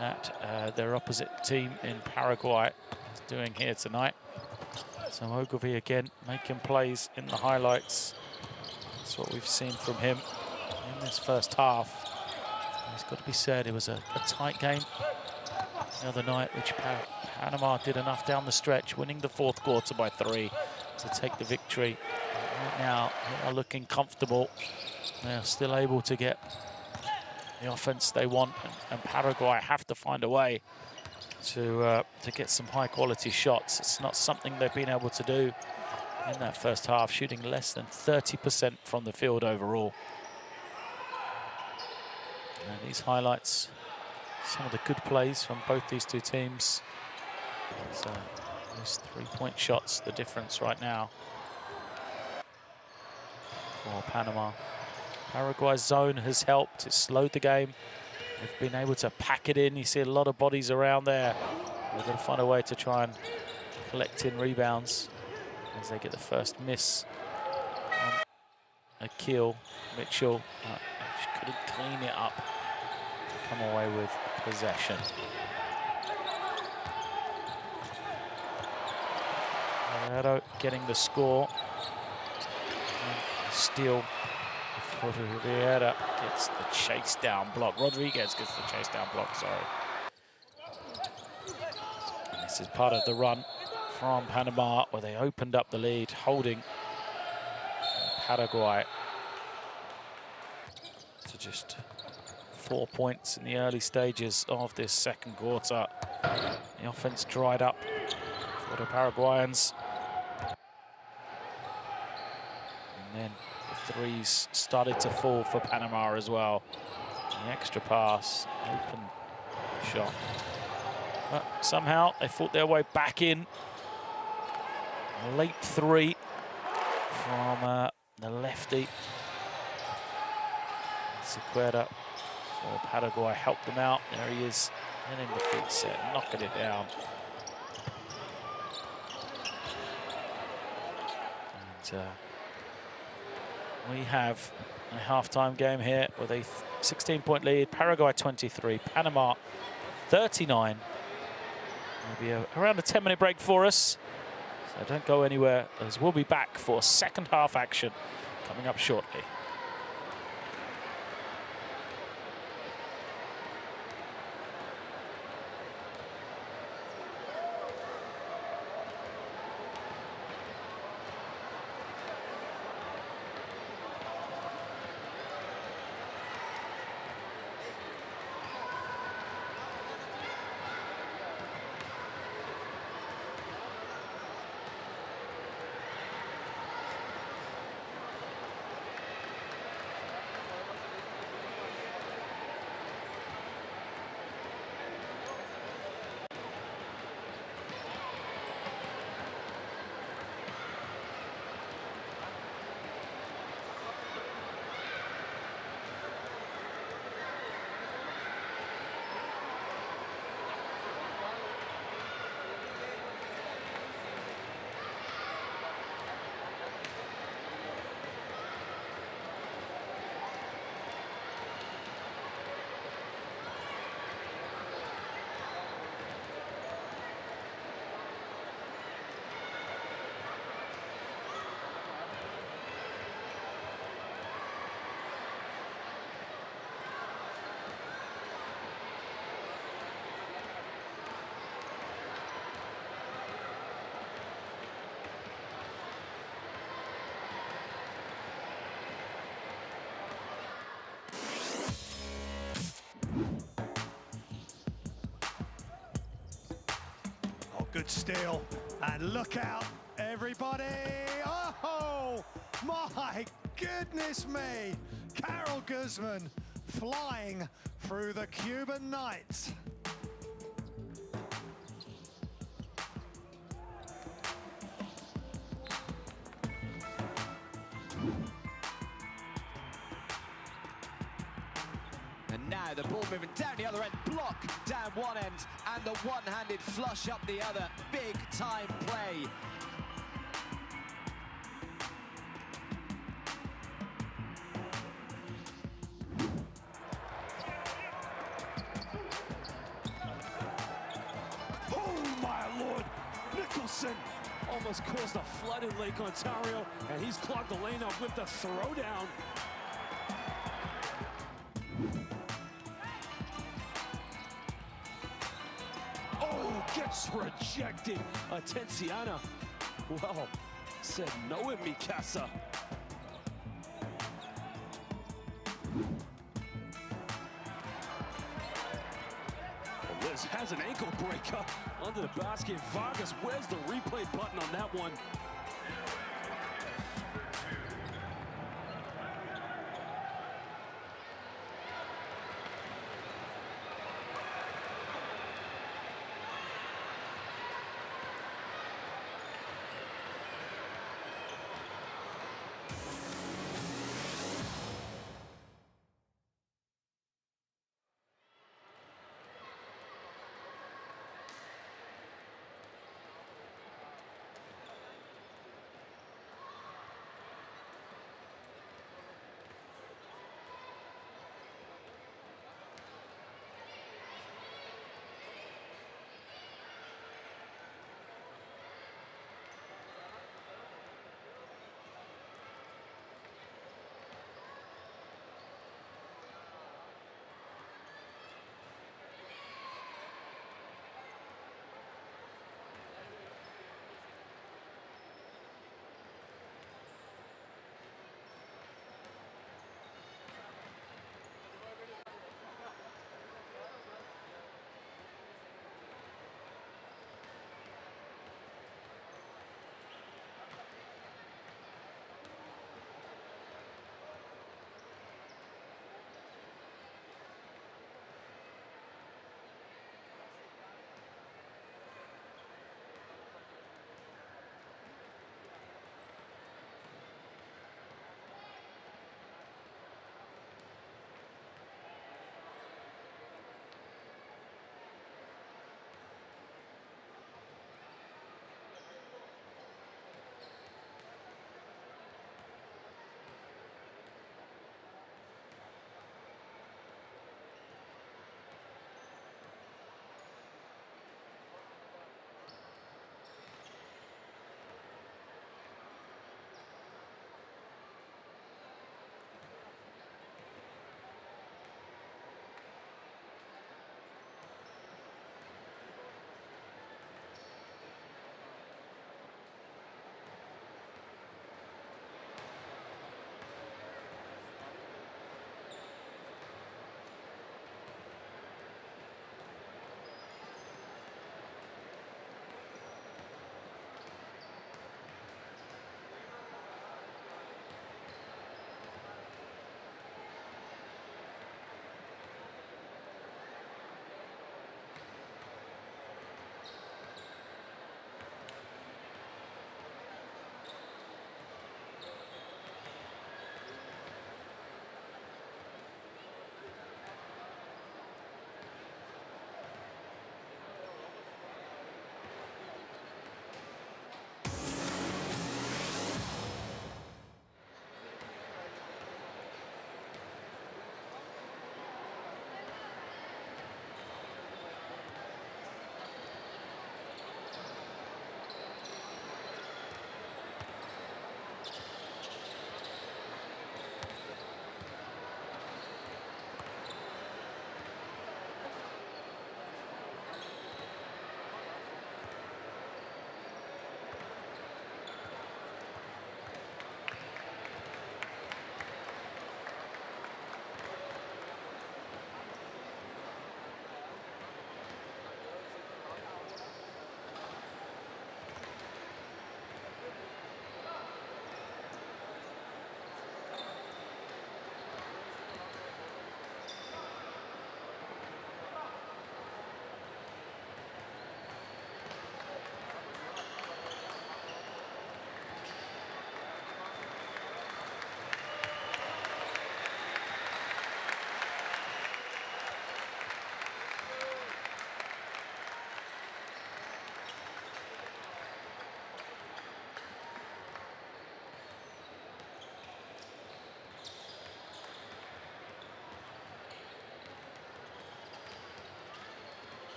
that their opposite team in Paraguay is doing here tonight. So Ogilvy again making plays in the highlights. That's what we've seen from him in this first half. It's got to be said, it was a tight game the other night, which Panama did enough down the stretch, winning the 4th quarter by 3 to take the victory. Right now, they are looking comfortable. They are still able to get the offense they want, and Paraguay have to find a way to get some high-quality shots. It's not something they've been able to do in that first half, shooting less than 30% from the field overall. And these highlights some of the good plays from both these two teams. So those three-point shots, the difference right now for Panama. Paraguay's zone has helped. It's slowed the game. They've been able to pack it in. You see a lot of bodies around there. They're going to find a way to try and collect in rebounds as they get the first miss on Akil Mitchell. Couldn't clean it up to come away with possession. Guerrero getting the score. And steal before Rivera gets the chase down block. Rodriguez gets the chase down block, sorry. And this is part of the run from Panama, where they opened up the lead, holding Paraguay to just 4 points in the early stages of this second quarter. The offense dried up for the Paraguayans. And then the threes started to fall for Panama as well. The extra pass, open shot. But somehow they fought their way back in. A late three from the lefty. Sequeira for Paraguay helped them out. There he is, and in the feet set, knocking it down. And we have a half-time game here with a 16-point lead. Paraguay 23, Panama 39. Maybe around a 10-minute break for us. So don't go anywhere, as we'll be back for second half action coming up shortly. Good steal, and look out, everybody! Oh, my goodness me! Carol Guzman flying through the Cuban night. And now the ball moving down the other end, block down one end, and the one-handed flush up the other. Big time play. Oh my Lord! Nicholson almost caused a flood in Lake Ontario, and he's clogged the lane up with the throwdown. Gets rejected. Atenciana, well, said no in mi casa. Liz has an ankle breaker under the basket. Vargas, where's the replay button on that one?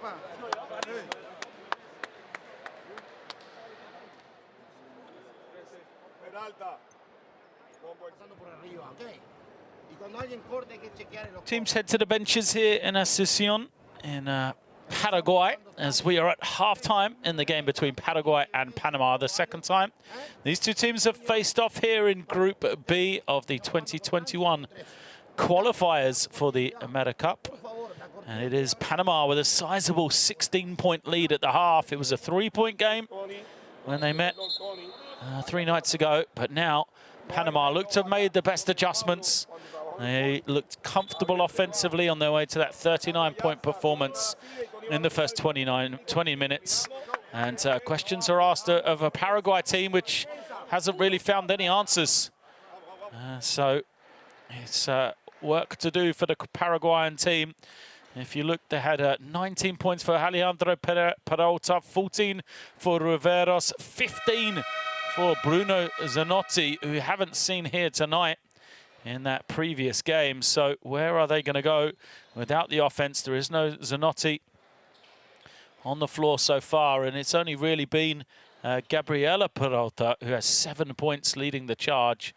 papá. Peralta. Pasando por arriba, ¿ok? Y cuando alguien corte hay que chequear el ojo. Teams head to the benches here in Asunción in Paraguay, as we are at half-time in the game between Paraguay and Panama, the second time. These two teams have faced off here in Group B of the 2021 qualifiers for the AmeriCup. And it is Panama with a sizable 16-point lead at the half. It was a 3-point game when they met 3 nights ago, but now Panama looked to have made the best adjustments. They looked comfortable offensively on their way to that 39-point performance in the first 20 minutes. And questions are asked of a Paraguay team which hasn't really found any answers. So it's work to do for the Paraguayan team. If you look, they had 19 points for Alejandro Peralta, 14 for Riveros, 15 for Bruno Zanotti, who we haven't seen here tonight in that previous game. So where are they going to go without the offense? There is no Zanotti on the floor so far, and it's only really been Gabriela Peralta, who has 7 points leading the charge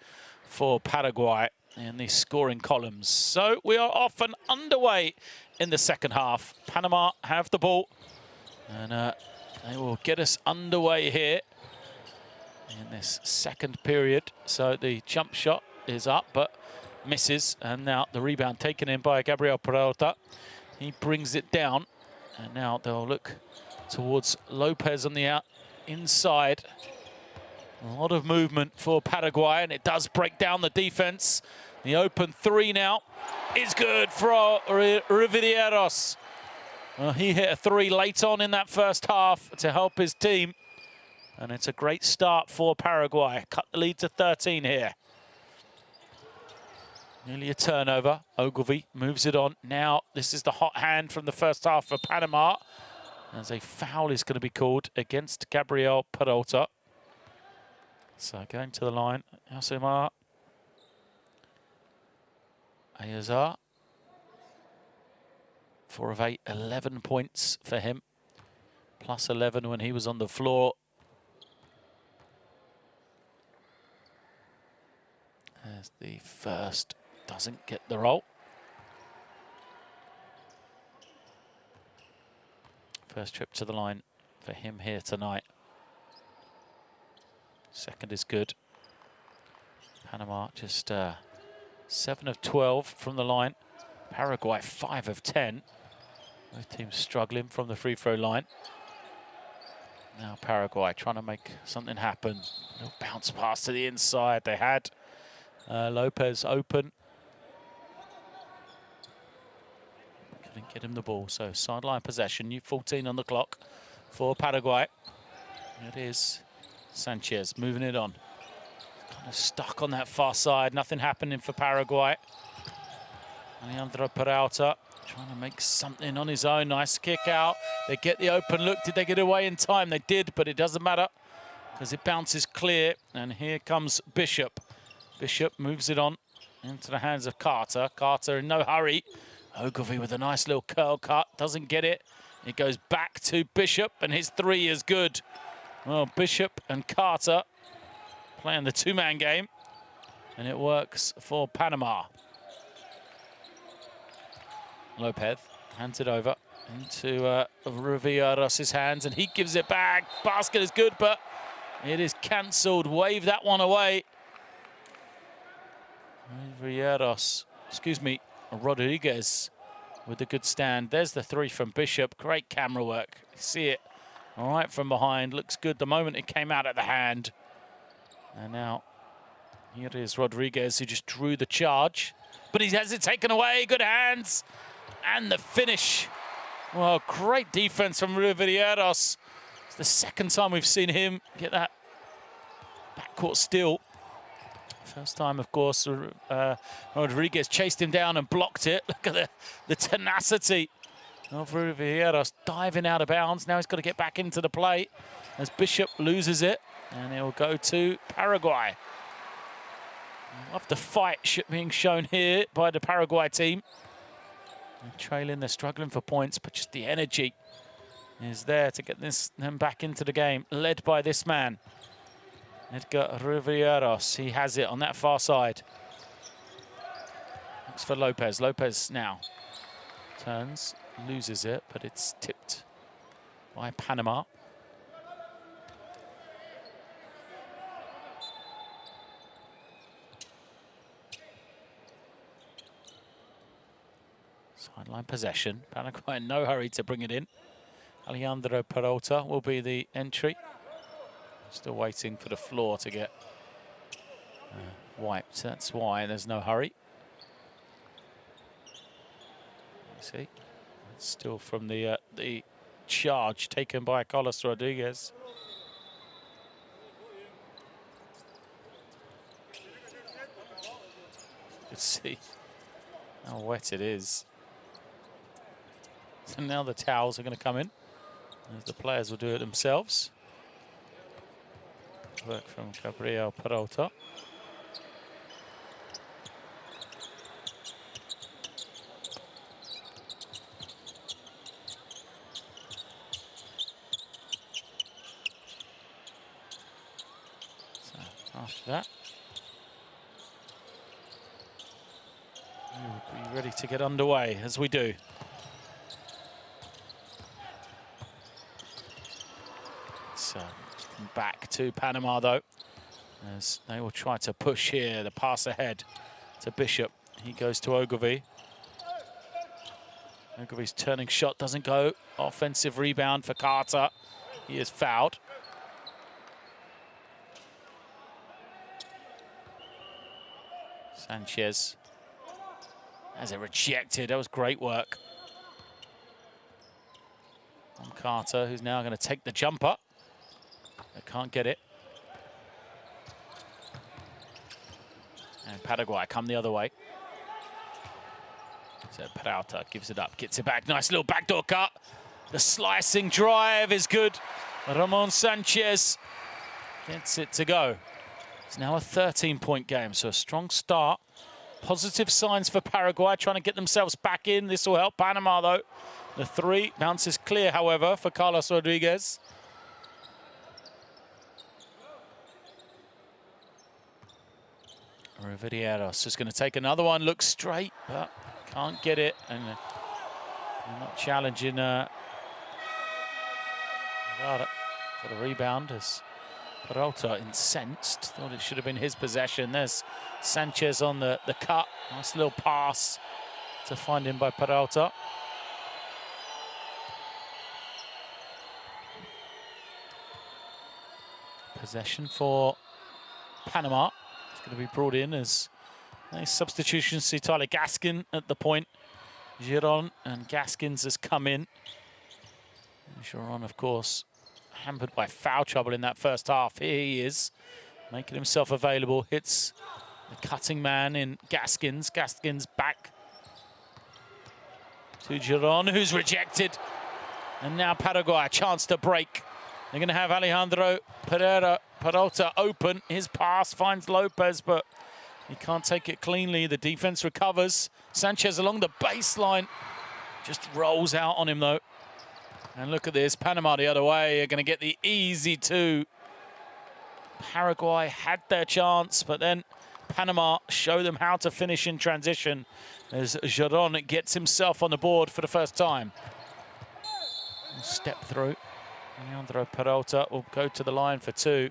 for Paraguay in the scoring columns. So we are off and underway in the second half. Panama have the ball, and they will get us underway here in this second period. So the jump shot is up, but misses, and now the rebound taken in by Gabriel Peralta. He brings it down, and now they'll look towards Lopez on the inside. A lot of movement for Paraguay, and it does break down the defense. The open three now is good for Riveros. He hit a three late on in that first half to help his team, and it's a great start for Paraguay. Cut the lead to 13 here. Nearly a turnover. Ogilvy moves it on. Now this is the hot hand from the first half for Panama, as a foul is going to be called against Gabriel Peralta. So going to the line, Yosemar Ayazar. 4 of 8, 11 points for him. Plus 11 when he was on the floor. As the first doesn't get the roll. First trip to the line for him here tonight. Second is good. Panama just 7 of 12 from the line. Paraguay 5 of 10. Both teams struggling from the free throw line. Now Paraguay trying to make something happen. Little bounce pass to the inside. They had Lopez open. Couldn't get him the ball. So sideline possession. 14 on the clock for Paraguay. It is Sanchez moving it on. Kind of stuck on that far side. Nothing happening for Paraguay. Alejandro Peralta trying to make something on his own. Nice kick out. They get the open look. Did they get away in time? They did, but it doesn't matter because it bounces clear. And here comes Bishop. Bishop moves it on into the hands of Carter. Carter in no hurry. Ogilvy with a nice little curl cut. Doesn't get it. It goes back to Bishop, and his three is good. Well, Bishop and Carter playing the two-man game, and it works for Panama. Lopez hands it over into Riveros' hands, and he gives it back. Basket is good, but it is cancelled. Wave that one away. Rodriguez with a good stand. There's the three from Bishop. Great camera work. You see it all right from behind. Looks good the moment it came out of the hand. And now here is Rodriguez, who just drew the charge, but he has it taken away. Good hands. And the finish. Well, great defense from Riveros. It's the second time we've seen him get that backcourt steal. First time, of course, Rodriguez chased him down and blocked it. Look at the tenacity of Riveros diving out of bounds. Now he's got to get back into the play as Bishop loses it, and it will go to Paraguay. Love the fight being shown here by the Paraguay team. They're trailing, they're struggling for points, but just the energy is there to get them back into the game, led by this man, Edgar Rivieros. He has it on that far side. Looks for Lopez. Lopez now turns, loses it, but it's tipped by Panama. Sideline possession. Paraguay in no hurry to bring it in. Alejandro Peralta will be the entry. Still waiting for the floor to get wiped. That's why there's no hurry. You see, it's still from the charge taken by Carlos Rodriguez. You can see how wet it is. So now the towels are going to come in. The players will do it themselves. Work from Gabriel Peralta. So after that, we'll be ready to get underway as we do. Back to Panama though, as they will try to push here. The pass ahead to Bishop. He goes to Ogilvy. Ogilvy's turning shot doesn't go. Offensive rebound for Carter. He is fouled. Sanchez has it rejected. That was great work on Carter, who's now going to take the jumper. They can't get it. And Paraguay come the other way. So Peralta gives it up, gets it back. Nice little backdoor cut. The slicing drive is good. Ramon Sanchez gets it to go. It's now a 13-point game, so a strong start. Positive signs for Paraguay, trying to get themselves back in. This will help Panama, though. The three bounces clear, however, for Carlos Rodriguez. Rivieros is going to take another one, looks straight, but can't get it. And they're not challenging for the rebound as Peralta incensed. Thought it should have been his possession. There's Sanchez on the cut. Nice little pass to find him by Peralta. Possession for Panama. Going to be brought in as nice substitutions. See Tyler Gaskin at the point. Giron and Gaskins has come in. Giron, of course, hampered by foul trouble in that first half. Here he is, making himself available. Hits the cutting man in Gaskins. Gaskins back to Giron, who's rejected. And now Paraguay, a chance to break. They're going to have Alejandro Peralta open. His pass finds Lopez, but he can't take it cleanly. The defense recovers. Sanchez along the baseline. Just rolls out on him, though. And look at this. Panama the other way are going to get the easy two. Paraguay had their chance, but then Panama show them how to finish in transition as Giron gets himself on the board for the first time. Step through. Alejandro Peralta will go to the line for two.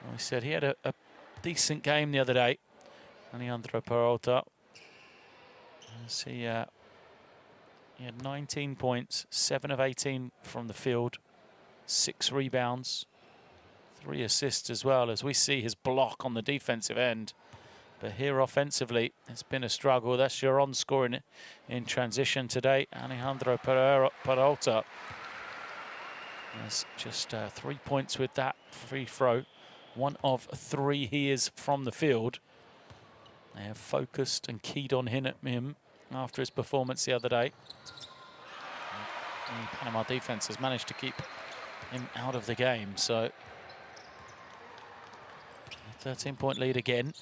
We said he had a decent game the other day. Alejandro Peralta. He had 19 points, 7 of 18 from the field, 6 rebounds, 3 assists as well, as we see his block on the defensive end. But here offensively, it's been a struggle. That's Giron scoring in transition today. Alejandro Peralta. There's just 3 points with that free throw. 1 of 3 he is from the field. They have focused and keyed on him after his performance the other day. The Panama defense has managed to keep him out of the game. So, 13-point lead again.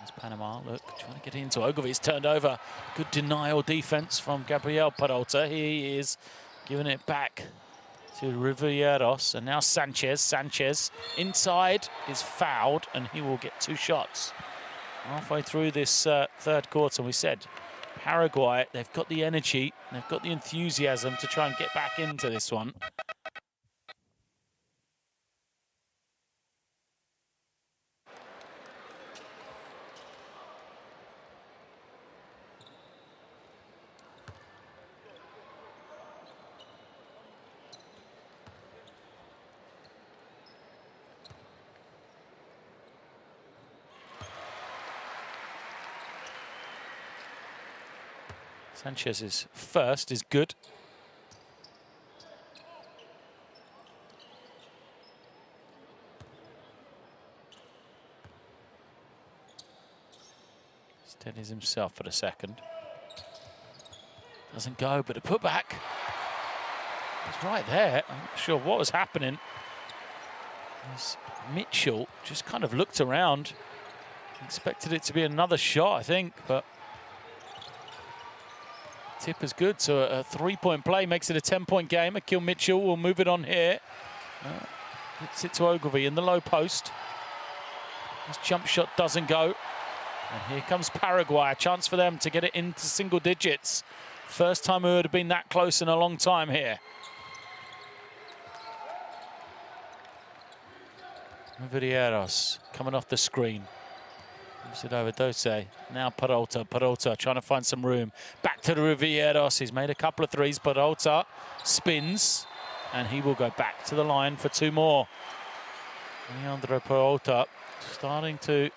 As Panama, look, trying to get into Ogilvy. It's turned over. Good denial defense from Gabriel Peralta. He is giving it back to Riveros. And now Sanchez. Sanchez inside is fouled, and he will get 2 shots. Halfway through this third quarter, we said Paraguay, they've got the energy, they've got the enthusiasm to try and get back into this one. Sanchez's first is good. Steadies himself for the second. Doesn't go, but a putback. It's right there. I'm not sure what was happening. As Mitchell just kind of looked around. Expected it to be another shot, I think, but tip is good, so a 3-point play makes it a 10-point game. Akil Mitchell will move it on here. Hits it to Ogilvy in the low post. His jump shot doesn't go. And here comes Paraguay, a chance for them to get it into single digits. First time we would have been that close in a long time here. Riveros coming off the screen. Moves it over Dose. Now Peralta. Peralta trying to find some room. Back to the Riveros. He's made a couple of threes. Peralta spins, and he will go back to the line for 2 more. Leandro Peralta starting to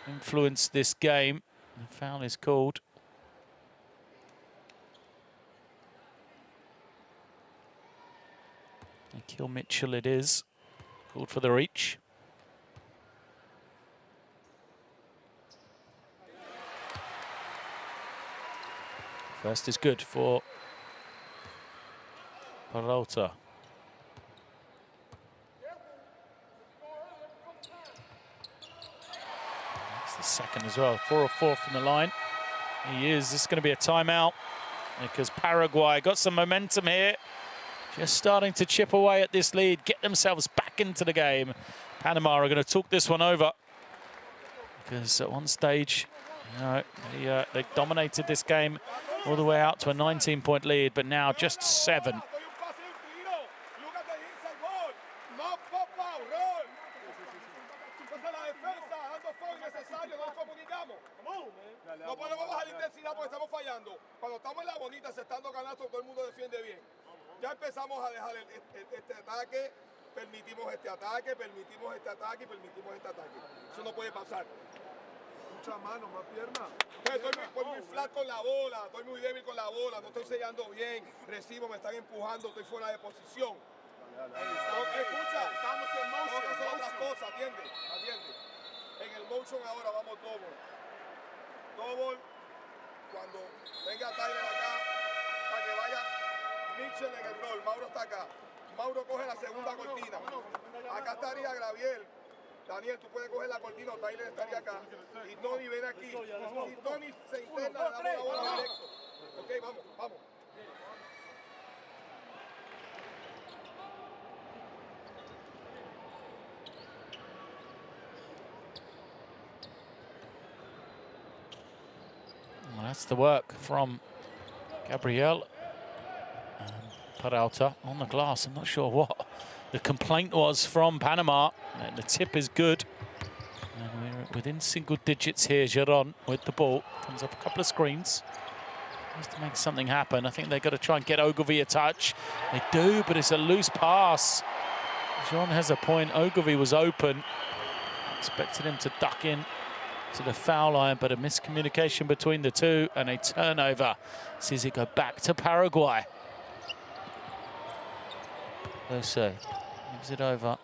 influence this game. The foul is called. Akil Mitchell it is. Called for the reach. First is good for Peralta. That's the second as well. 4 of 4 from the line. He is. This is going to be a timeout because Paraguay got some momentum here. Just starting to chip away at this lead, get themselves back into the game. Panama are going to talk this one over because at one stage, you know, they dominated this game all the way out to a 19-point lead, but now just 7. No podemos bajar la intensidad porque estamos fallando. Cuando estamos en la bonita, se están dando canastos, todo el mundo defiende bien. Ya empezamos a dejar este ataque, permitimos este ataque, permitimos este ataque y permitimos este ataque. Eso no puede pasar. Mucha mano, más pierna. Estoy muy flat con la bola, estoy muy débil con la bola, no estoy sellando bien, recibo, me están empujando, estoy fuera de posición. Escucha, estamos en motion, tengo que hacer otras cosas, atiende. En el motion ahora vamos double, cuando venga Tyler acá, para que vaya Mitchell en el rol, Mauro está acá. Mauro coge la segunda cortina. Acá estaría Gabriel. Daniel, tú puedes coger la cortina, Tyler estaría acá. Y Tony, ven aquí. Si Tony se interna, le damos la bola directo. Ok, vamos. Well, that's the work from Gabriel Peralta on the glass. I'm not sure what the complaint was from Panama. And the tip is good. And we're within single digits here. Giron with the ball. Comes off a couple of screens. Has to make something happen. I think they've got to try and get Ogilvy a touch. They do, but it's a loose pass. Giron has a point. Ogilvy was open. Expected him to duck in to the foul line, but a miscommunication between the two and a turnover. Sees it go back to Paraguay. Jose gives it over.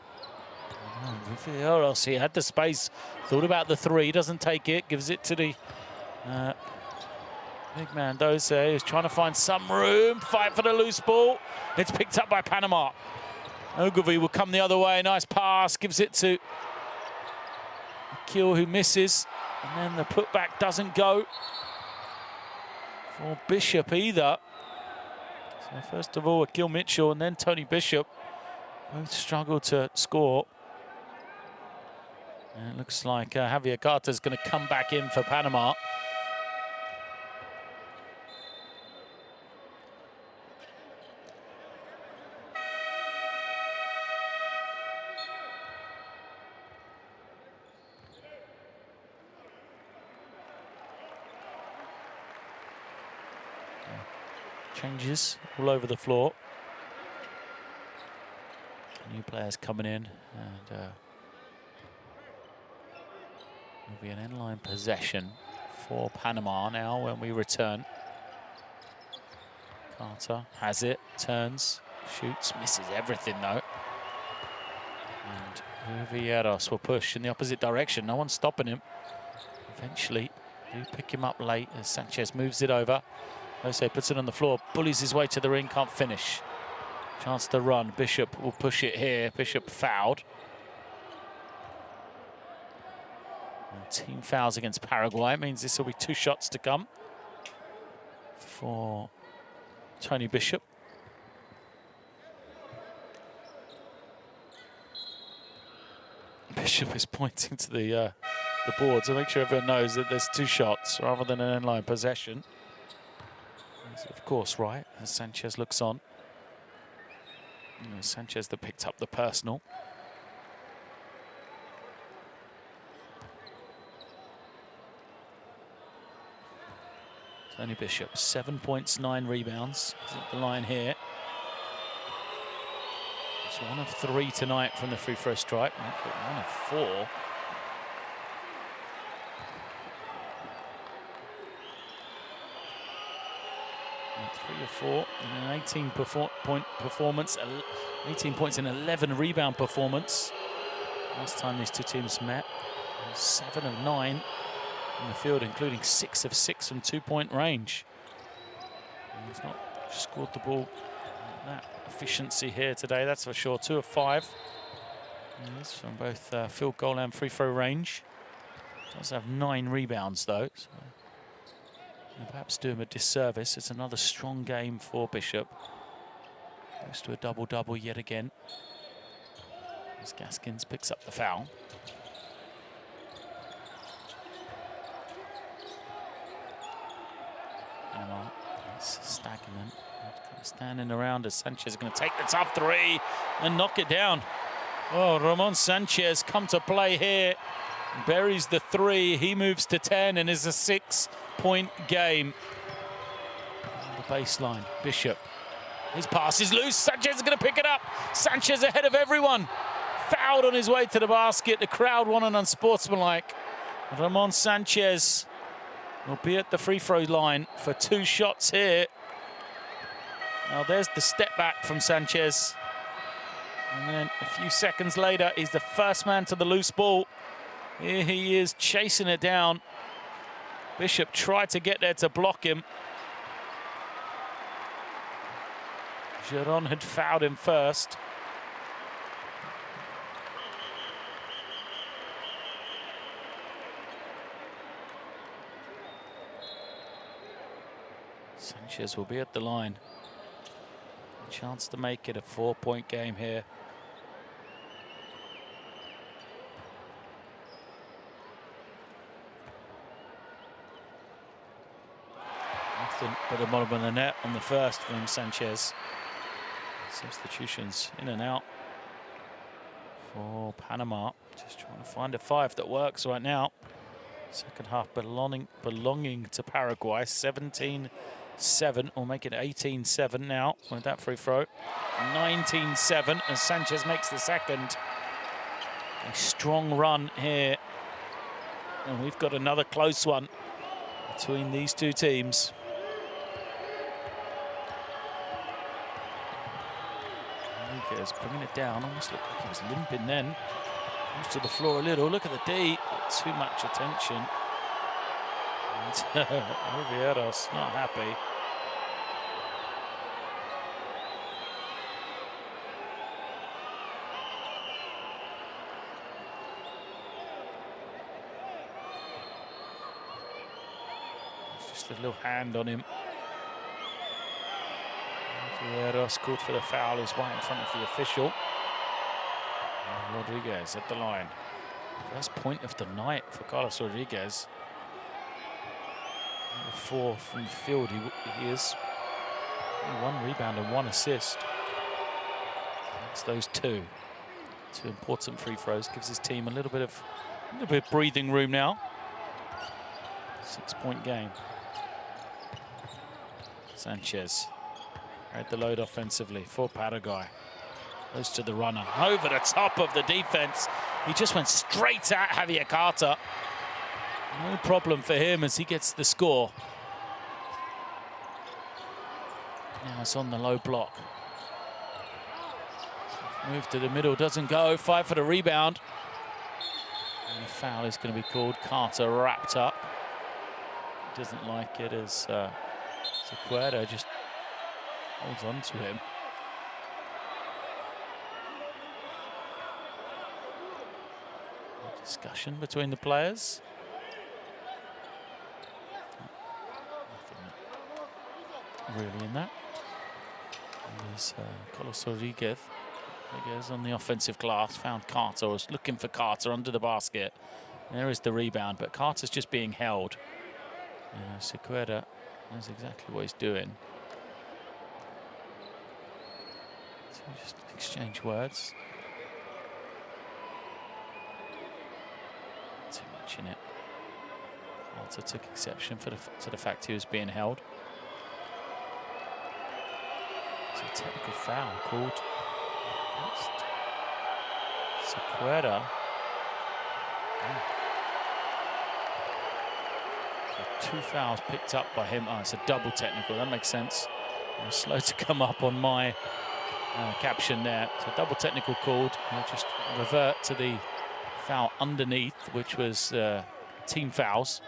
He had the space, thought about the 3, doesn't take it, gives it to the big man Dose, who's trying to find some room, fight for the loose ball. It's picked up by Panama. Ogilvy will come the other way, nice pass, gives it to Akil who misses, and then the putback doesn't go for Bishop either. So first of all, Akil Mitchell and then Tony Bishop both struggle to score. And it looks like Javier Carter's going to come back in for Panama. Changes all over the floor. New players coming in, and will be an inline possession for Panama now when we return. Carter has it, turns, shoots, misses everything though. And Villeros will push in the opposite direction. No one's stopping him. Eventually, do pick him up late as Sanchez moves it over. Jose puts it on the floor, bullies his way to the ring, can't finish. Chance to run. Bishop will push it here. Bishop fouled. And team fouls against Paraguay. It means this will be 2 shots to come for Tony Bishop. Bishop is pointing to the board to make sure everyone knows that there's 2 shots rather than an inline possession. He's of course right, as Sanchez looks on. Sanchez that picked up the personal. Tony Bishop, 7 points, 9 rebounds. He's at the line here. It's 1 of 3 tonight from the free throw stripe. 1 of 4. And 3 of 4 in an 18-point performance, 18 points in 11 rebound performance. Last time these two teams met, 7 of 9 in the field, including 6 of 6 from 2-point range. And he's not scored the ball with that efficiency here today, that's for sure. 2 of 5. He is from both field goal and free throw range. Does have 9 rebounds though, so perhaps do him a disservice. It's another strong game for Bishop. Goes to a double-double yet again. As Gaskins picks up the foul. Panama is stagnant. Standing around as Sanchez is going to take the tough 3 and knock it down. Oh, Ramon Sanchez come to play here. Buries the 3. He moves to 10 and is a 6-point game. On the baseline, Bishop. His pass is loose. Sanchez is going to pick it up. Sanchez ahead of everyone. Fouled on his way to the basket. The crowd want an unsportsmanlike. Ramon Sanchez will be at the free throw line for 2 shots here. Now there's the step back from Sanchez. And then a few seconds later, he's the first man to the loose ball. Here he is chasing it down. Bishop tried to get there to block him. Giron had fouled him first. Sanchez will be at the line. A chance to make it a 4-point game here. Nothing but a bottom of the net on the first from Sanchez. Substitutions in and out for Panama. Just trying to find a 5 that works right now. Second half belonging to Paraguay. 17-7, or make it 18-7 now with that free throw. 19-7 as Sanchez makes the second. A strong run here. And we've got another close one between these two teams. Rodriguez bringing it down. Almost looked like he was limping then. Comes to the floor a little. Look at the D. Too much attention. And Rivieros not happy. Just a little hand on him. Figueroa called for the foul. He's right in front of the official. And Rodriguez at the line. First point of the night for Carlos Rodriguez. Number 4 from the field. He is 1 rebound and 1 assist. It's those two important free throws. Gives his team a little bit of breathing room now. 6-point game. Sanchez at the load offensively for Paraguay. Goes to the runner, over the top of the defense. He just went straight at Javier Carter. No problem for him as he gets the score. Now it's on the low block. Move to the middle, doesn't go. 5 for the rebound. And a foul is going to be called. Carter wrapped up. Doesn't like it as Sequeira just holds on to him. Discussion between the players. Nothing really in that. There's Carlos Rodriguez on the offensive glass. Found Carter, was looking for Carter under the basket. There is the rebound, but Carter's just being held. Sequeira knows exactly what he's doing. So just exchange words. Too much in it. Carter took exception to the fact he was being held. It's a technical foul called against Sequeira. So 2 fouls picked up by him. Oh, it's a double technical. That makes sense. Slow to come up on my caption there. So double technical called. I'll just revert to the foul underneath, which was team fouls.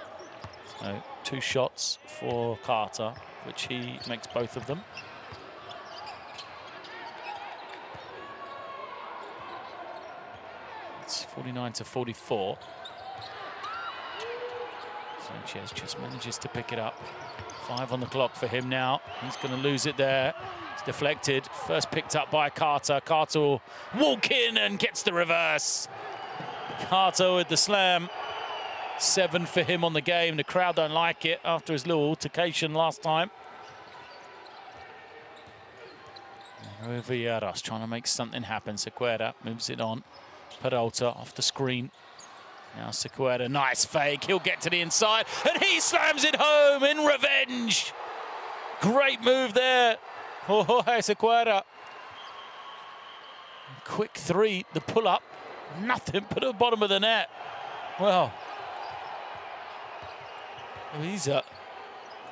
So 2 shots for Carter, which he makes both of them. It's 49-44. Sanchez just manages to pick it up. 5 on the clock for him now. He's going to lose it there. It's deflected. First picked up by Carter. Carter will walk in and gets the reverse. Carter with the slam. 7 for him on the game. The crowd don't like it after his little altercation last time. Villegas trying to make something happen. Sequeira moves it on. Peralta off the screen. Now Sequeira, nice fake. He'll get to the inside, and he slams it home in revenge. Great move there for Jorge Sequeira. Quick 3, the pull-up. Nothing but at the bottom of the net. Well, Luisa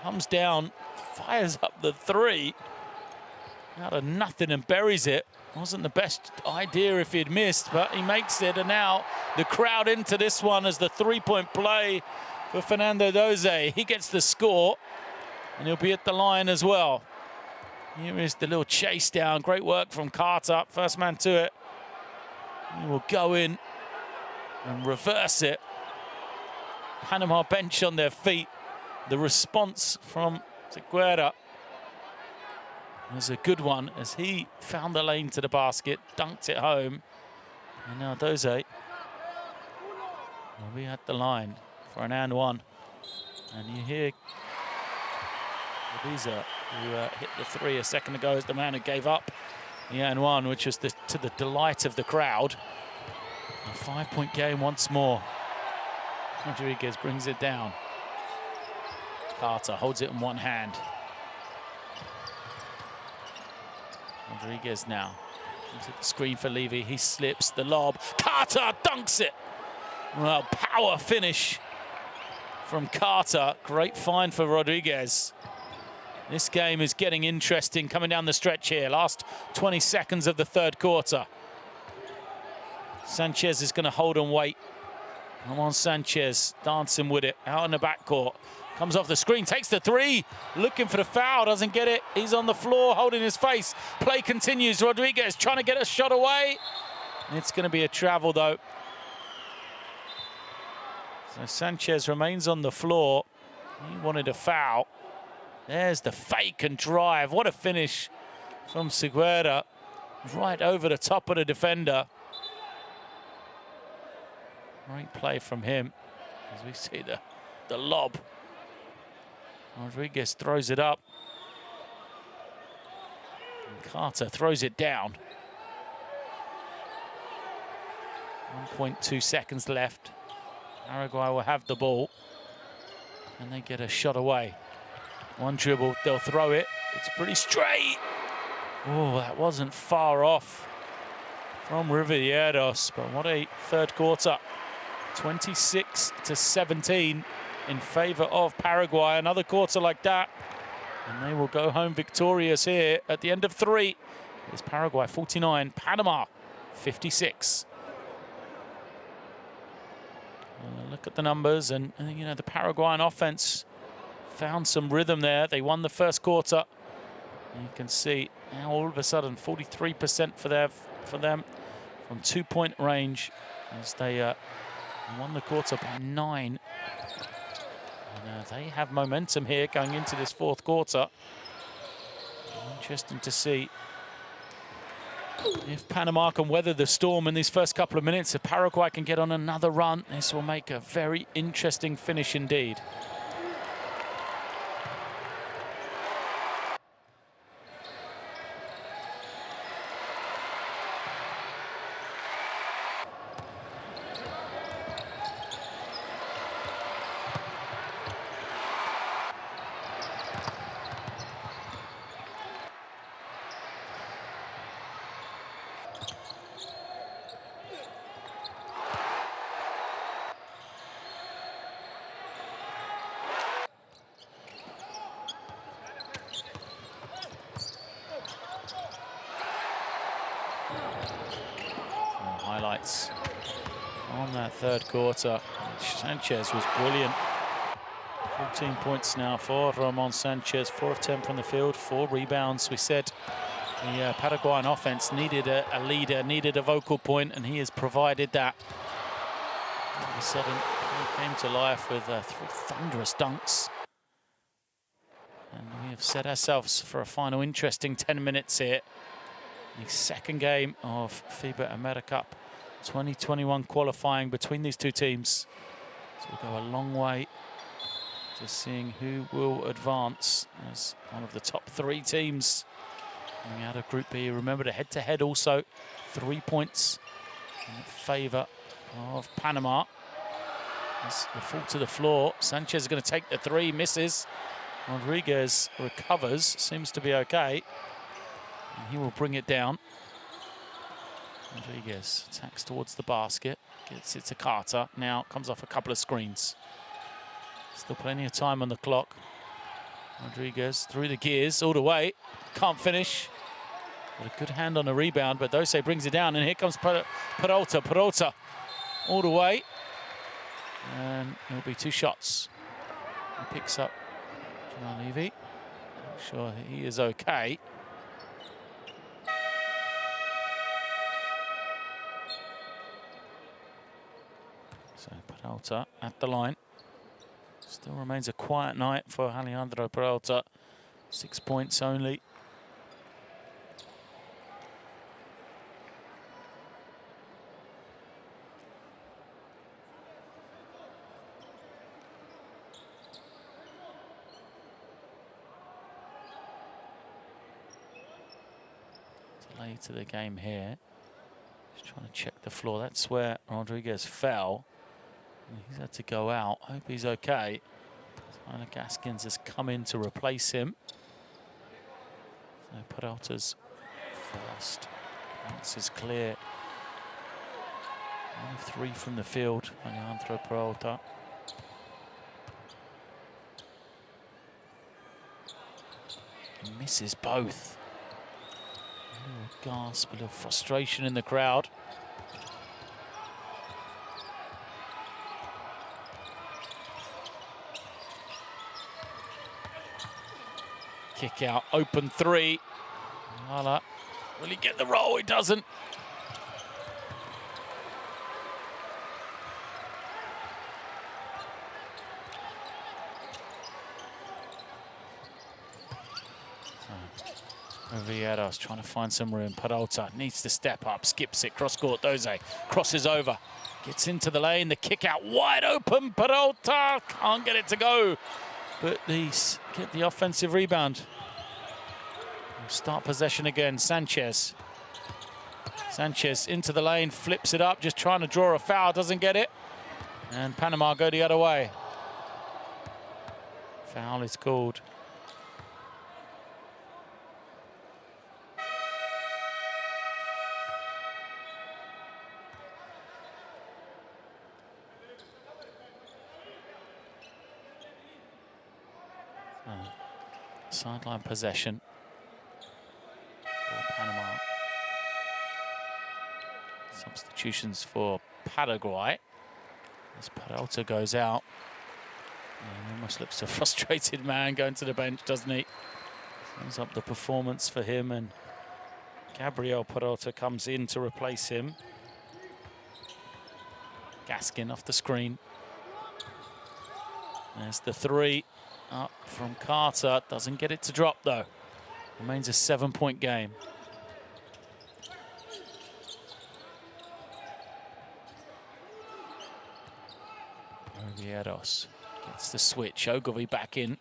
comes down, fires up the 3 out of nothing and buries it. Wasn't the best idea if he'd missed, but he makes it, and now the crowd into this one as the 3-point play for Fernando Doze. He gets the score, and he'll be at the line as well. Here is the little chase down. Great work from Carter. First man to it. He will go in and reverse it. Panama bench on their feet. The response from Sequeira was a good one as he found the lane to the basket, dunked it home. And now Doze will be at the line for an and 1. And you hear Ibiza, who hit the 3 a second ago, is the man who gave up the and 1, which was to the delight of the crowd. A 5-point game once more. Rodriguez brings it down. Carter holds it in one hand. Rodriguez now into the screen for Levy. He slips the lob. Carter dunks it. Well, power finish from Carter. Great find for Rodriguez. This game is getting interesting coming down the stretch here. Last 20 seconds of the 3rd quarter. Sanchez is going to hold and wait. Come on, Sanchez, dancing with it out in the backcourt. Comes off the screen, takes the 3, looking for the foul, doesn't get it. He's on the floor, holding his face. Play continues. Rodriguez trying to get a shot away. It's going to be a travel, though. So Sanchez remains on the floor. He wanted a foul. There's the fake and drive. What a finish from Seguera. Right over the top of the defender. Great play from him. As we see the lob. Rodriguez throws it up. And Carter throws it down. 1.2 seconds left. Paraguay will have the ball. And they get a shot away. One dribble, they'll throw it. It's pretty straight. Oh, that wasn't far off from Riveros. But what a third quarter. 26-17 in favor of Paraguay. Another quarter like that, and they will go home victorious here at the end of 3. It's Paraguay 49, Panama 56. Look at the numbers, and you know, the Paraguayan offense found some rhythm there. They won the first quarter. And you can see now all of a sudden 43% for them from 2-point range as they won the quarter by 9. And they have momentum here going into this fourth quarter. Interesting to see if Panama can weather the storm in these first couple of minutes. If Paraguay can get on another run, this will make a very interesting finish indeed. Highlights on that third quarter. Sanchez was brilliant. 14 points now for Ramon Sanchez. 4 of 10 from the field, 4 rebounds. We said the Paraguayan offense needed a leader, needed a vocal point, and he has provided that. All of a sudden, he came to life with 3 thunderous dunks. And we have set ourselves for a final interesting 10 minutes here. The second game of FIBA AmeriCup 2021 qualifying between these two teams. So we'll go a long way to seeing who will advance as one of the top 3 teams coming out of Group B. Remember, the head-to-head also 3 points in favor of Panama. As the fall to the floor, Sanchez is going to take the 3, misses. Rodriguez recovers, seems to be okay. And he will bring it down. Rodriguez attacks towards the basket, gets it to Carter. Now comes off a couple of screens. Still plenty of time on the clock. Rodriguez through the gears all the way. Can't finish. Got a good hand on the rebound, but Dose brings it down. And here comes Peralta. Peralta all the way. And it'll be 2 shots. He picks up Jamal Levy. Not sure he is okay. So Peralta at the line. Still remains a quiet night for Alejandro Peralta. 6 points only. Delay to the game here. Just trying to check the floor. That's where Rodriguez fell. He's had to go out. Hope he's okay. Tyler Gaskins has come in to replace him. So Peralta's first. Bounce is clear. 1 of 3 from the field. Alejandro Peralta. He misses both. A little gasp, a little frustration in the crowd. Kick out, open 3. Will he get the roll? He doesn't. Oviedos trying to find some room. Peralta needs to step up, skips it, cross court. Doze crosses over, gets into the lane. The kick out wide open. Peralta can't get it to go, but these get the offensive rebound. Start possession again. Sanchez into the lane, flips it up, just trying to draw a foul, doesn't get it. And Panama go the other way. Foul is called. Sideline possession for Panama. Substitutions for Paraguay as Peralta goes out. He almost looks a frustrated man going to the bench, doesn't he? Sums up the performance for him, and Gabriel Peralta comes in to replace him. Gaskin off the screen. There's the three up from Carter. Doesn't get it to drop though. Remains a 7-point game. Oviedos gets the switch. Ogilvy back in.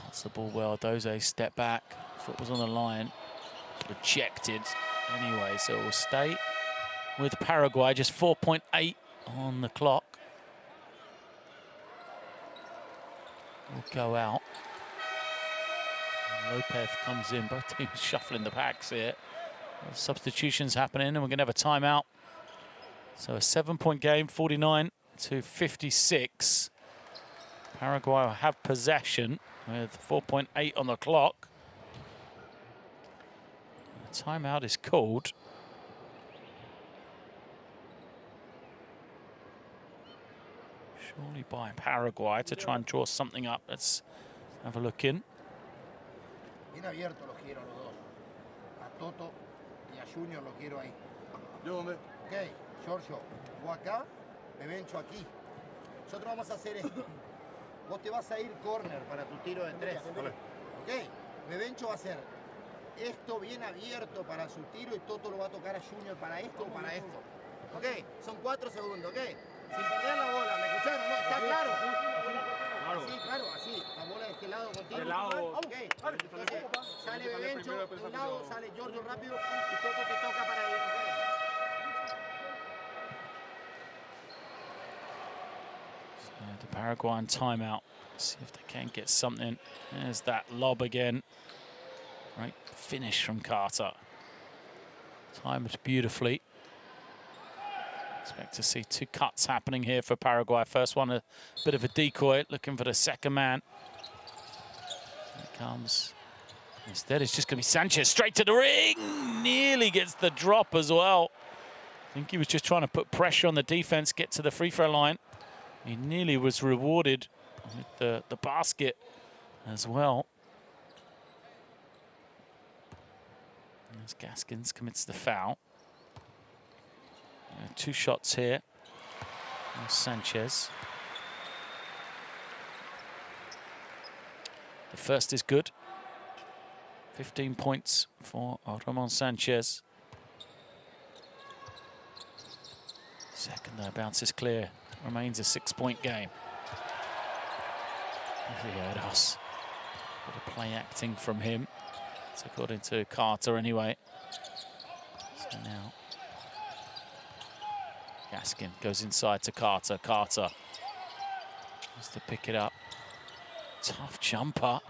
That's the ball well. Doze step back. Foot was on the line. Rejected anyway, so it will stay with Paraguay. Just 4.8 on the clock. Will go out. And Lopez comes in. Both teams shuffling the packs here. Substitutions happening, and we're going to have a timeout. So a 7-point game, 49-56. Paraguay will have possession with 4.8 on the clock. The timeout is called. Surely by Paraguay to try and draw something up. Let's have a look in. Bien abierto los quiero a los dos. A Toto y a Junior lo quiero ahí. ¿Yo dónde? Ok, Giorgio, vos acá, Bebencho aquí. Nosotros vamos a hacer esto. Vos te vas a ir corner para tu tiro de tres. Vale. Ok, Bebencho va a hacer esto bien abierto para su tiro y Toto lo va a tocar a Junior para esto o para esto. Ok, son 4 segundos, ok. Sin perder la bola, ¿me escucharon? ¿No? ¿Está claro? Así, claro, así. La bola de este lado contigo. De lado. Ok, entonces sale Bebencho de un lado, sale Giorgio rápido y Toto te toca para ir, ok. The Paraguayan timeout. See if they can get something. There's that lob again. Right finish from Carter. Timed beautifully. Expect to see 2 cuts happening here for Paraguay. First one, a bit of a decoy, looking for the second man. Here it comes. Instead, it's just going to be Sanchez straight to the ring. Nearly gets the drop as well. I think he was just trying to put pressure on the defense, get to the free throw line. He nearly was rewarded with the basket as well. As Gaskins commits the foul. 2 shots here. There's Sanchez. The first is good. 15 points for Ramon Sanchez. Second though, bounces clear. Remains a 6-point game. Oviedos. Bit of play acting from him. It's according to Carter anyway. So now Gaskin goes inside to Carter. Carter has to pick it up. Tough jumper.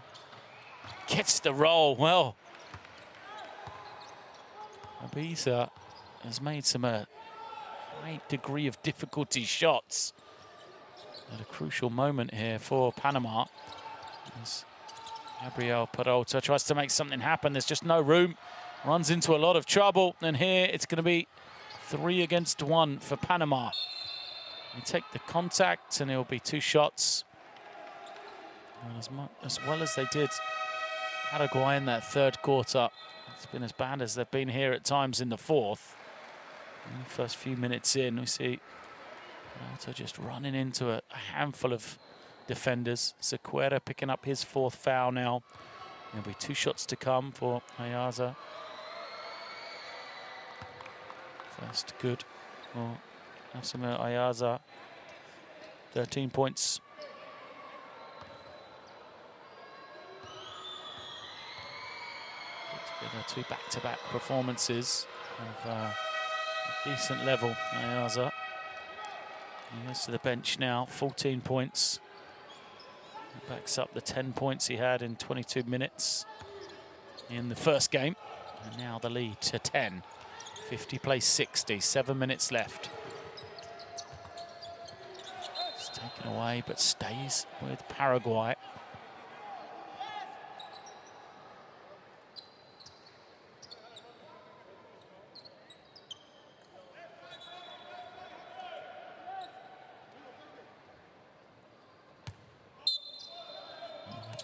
Gets the roll. Well, Ibiza has made some great degree of difficulty shots at a crucial moment here for Panama. As Gabriel Peralta tries to make something happen. There's just no room. Runs into a lot of trouble. And here it's going to be 3 against 1 for Panama. They take the contact and it'll be 2 shots. And as well as they did Paraguay in that 3rd quarter, it's been as bad as they've been here at times in the 4th. In the first few minutes in, we see Peralta just running into a handful of defenders. Sequeira picking up his 4th foul now There'll be 2 shots to come for Ayaza. First good for Nasamir Ayaza. 13 points. Together 2 back-to-back performances of a decent level. Ayaza. He goes to the bench now, 14 points. He backs up the 10 points he had in 22 minutes in the first game. And now the lead to 10. 50 plays 60, 7 minutes left. It's taken away, but stays with Paraguay.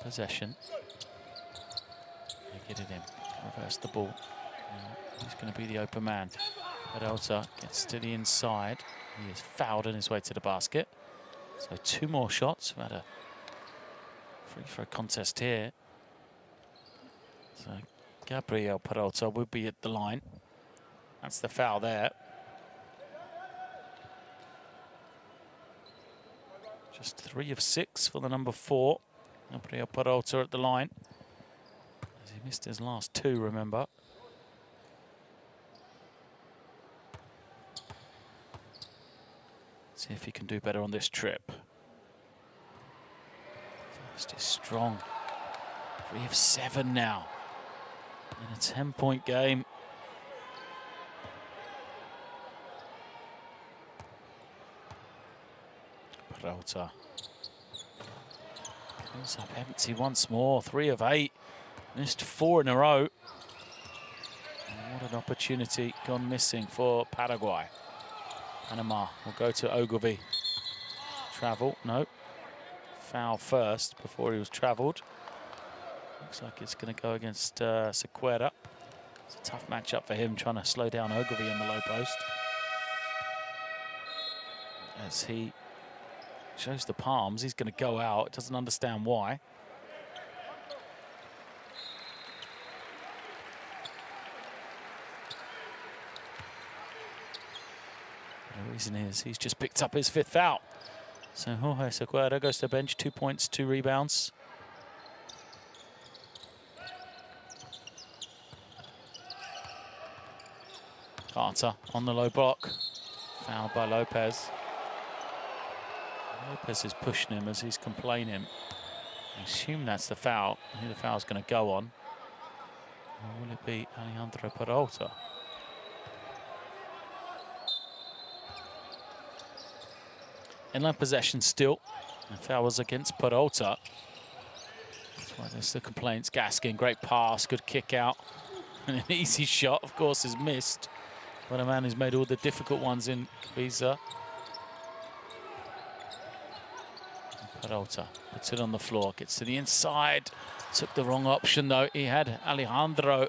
Possession. They get it in. Reverse the ball. He's going to be the open man. Peralta gets to the inside. He is fouled on his way to the basket. So 2 more shots. We've had a free throw contest here. So Gabriel Peralta will be at the line. That's the foul there. Just 3 of 6 for the number 4. Gabriel Peralta at the line. As he missed his last 2, remember. See if he can do better on this trip. First is strong. 3 of 7 now. In a 10-point game. Peralta. Comes up empty once more. 3 of 8. Missed 4 in a row. And what an opportunity gone missing for Paraguay. Panama will go to Ogilvy. Travel, no. Foul first before he was travelled. Looks like it's going to go against Sequeira. It's a tough matchup for him, trying to slow down Ogilvy in the low post. As he shows the palms, he's going to go out. Doesn't understand why. The reason is he's just picked up his 5th foul. So Jorge Sequeira goes to the bench, 2 points, 2 rebounds. Carter on the low block. Fouled by Lopez. Lopez is pushing him as he's complaining. I assume that's the foul. Who the foul's going to go on? Or will it be Alejandro Peralta? Inland possession still. The foul was against Peralta. That's why there's the complaints. Gaskin, great pass, good kick out. And an easy shot, of course, is missed. But a man who's made all the difficult ones in Ibiza. Peralta puts it on the floor, gets to the inside. Took the wrong option, though. He had Alejandro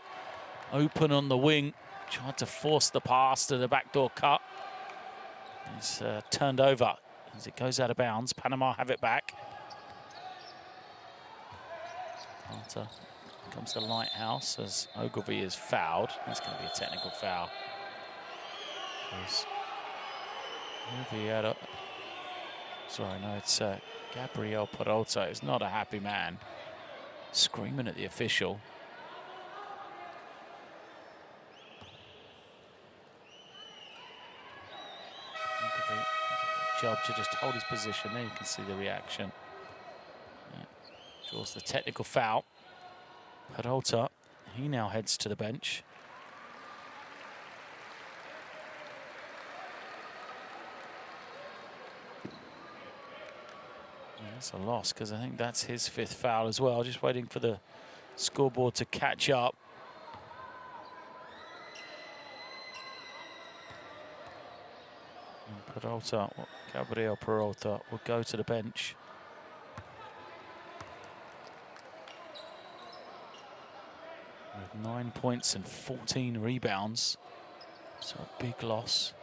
open on the wing. Tried to force the pass to the backdoor cut. He's turned over as it goes out of bounds. Panama have it back. Peralta comes to Lighthouse as Ogilvy is fouled. That's going to be a technical foul. Ogilvy had a... Sorry, no, it's Gabriel Peralta is not a happy man. Screaming at the official. Job to just hold his position. There you can see the reaction. Yeah. Draws the technical foul. Peralta, he now heads to the bench. That's a loss because I think that's his 5th foul as well. Just waiting for the scoreboard to catch up. And Peralta, Gabriel Peralta will go to the bench. With 9 points and 14 rebounds. So a big loss.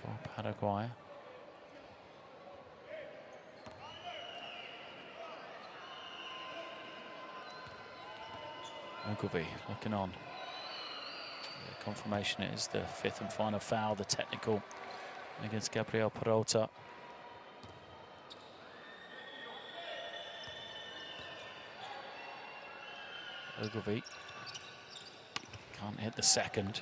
For Paraguay. Ogilvy looking on. The confirmation is the 5th and final foul, the technical against Gabriel Peralta. Ogilvy can't hit the second.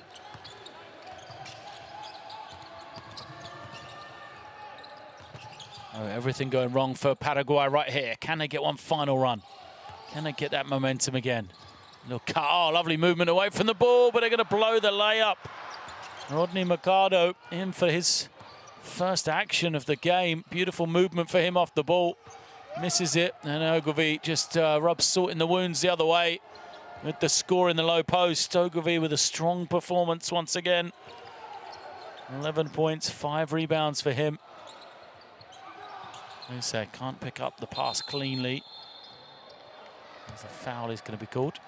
Oh, everything going wrong for Paraguay right here. Can they get one final run? Can they get that momentum again? Little cut. Oh, lovely movement away from the ball, but they're going to blow the layup. Rodney Mercado in for his first action of the game. Beautiful movement for him off the ball. Misses it, and Ogilvy just rubs salt in the wounds the other way with the score in the low post. Ogilvy with a strong performance once again. 11 points, 5 rebounds for him. As I say, can't pick up the pass cleanly. As a foul is going to be called.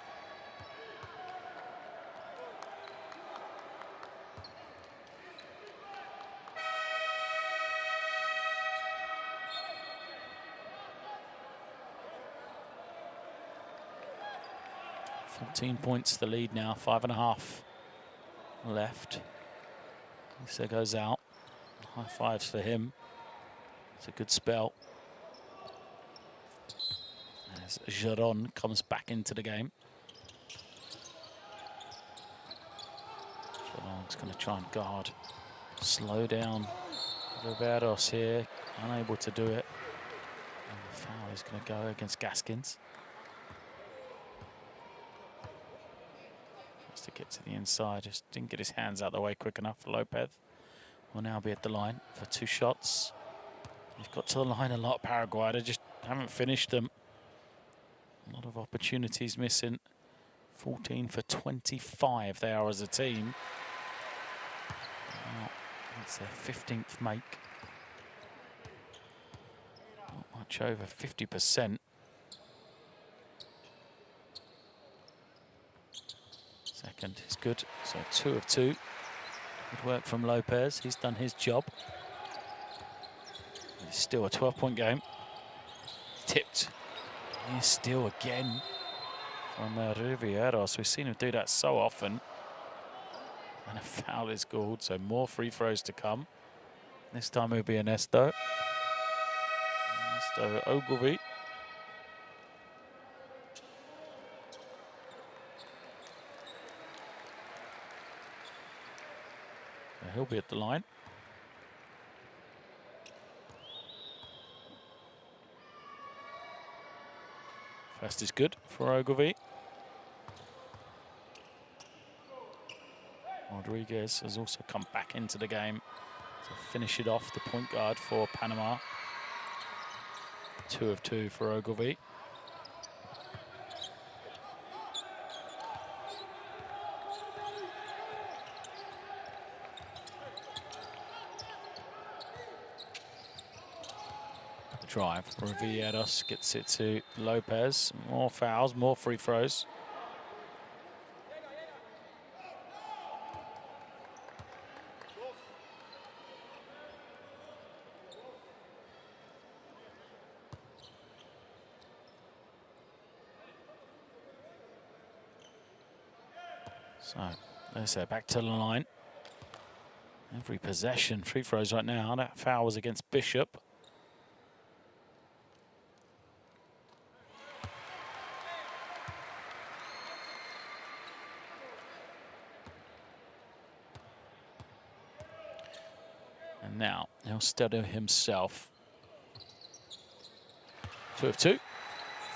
Points the lead now, 5.5 left. Lisa goes out. High fives for him. It's a good spell. As Giron comes back into the game. Giron's going to try and guard. Slow down. Riveros here, unable to do it. And the foul is going to go against Gaskins. To get to the inside, just didn't get his hands out the way quick enough. Lopez will now be at the line for 2 shots. He's got to the line a lot, Paraguay. They just haven't finished them. A lot of opportunities missing. 14 for 25 they are as a team. That's their 15th make. Not much over 50%. Second is good, so 2 of 2. Good work from Lopez, he's done his job. It's still a 12-point game. Tipped. He's still again from Riveros. We've seen him do that so often. And a foul is called, so more free throws to come. This time it'll be Ernesto. Ernesto Ogilvy. He'll be at the line. First is good for Ogilvy. Rodriguez has also come back into the game to finish it off, the point guard for Panama. 2 of 2 for Ogilvy. Drive. Riveros gets it to Lopez. More fouls, more free throws. So, there's back to the line. Every possession, free throws right now. That foul was against Bishop. And now, he'll study himself. 2 of 2.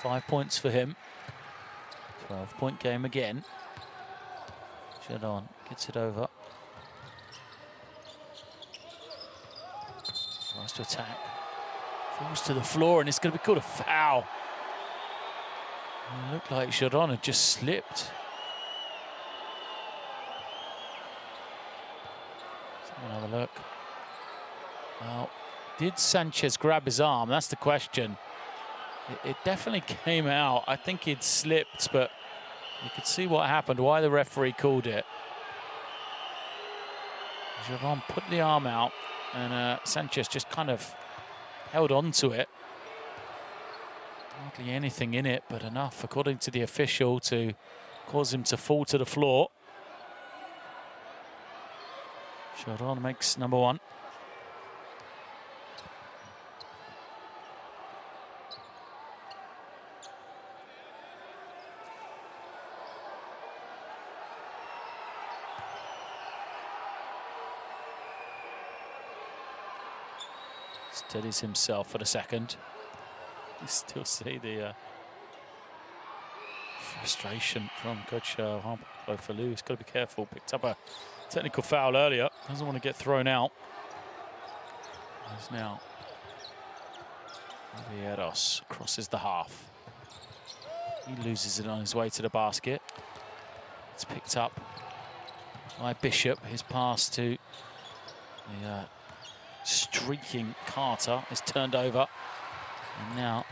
5 points for him. 12-point game again. Jadon gets it over. Tries to attack. Falls to the floor, and it's going to be called a foul. It looked like Jadon had just slipped. Let's have another look. Well, did Sanchez grab his arm? That's the question. It definitely came out. I think he'd slipped, but you could see what happened, why the referee called it. Javon put the arm out, and Sanchez just kind of held on to it. Hardly anything in it, but enough, according to the official, to cause him to fall to the floor. Sharon makes number one. Steadies himself for the second. You still see the frustration from Coach Falou. He's got to be careful. Picked up a technical foul earlier. Doesn't want to get thrown out. He's now Vieros crosses the half. He loses it on his way to the basket. It's picked up by Bishop. His pass to the streaking Carter is turned over. And now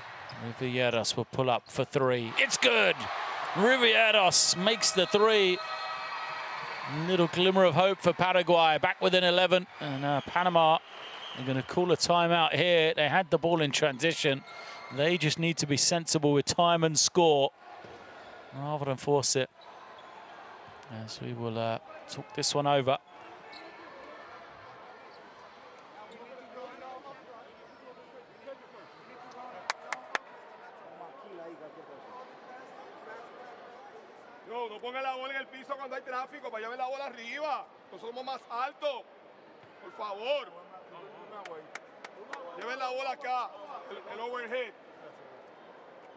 Rivieros will pull up for three. It's good! Rivieros makes the three. Little glimmer of hope for Paraguay. Back within 11. And Panama are going to call a timeout here. They had the ball in transition. They just need to be sensible with time and score rather than force it. As we will talk this one over. No ponga la bola en el piso cuando hay tráfico, para llevar la bola arriba. Nosotros somos más altos. Por favor. Lleven la bola acá, el overhead.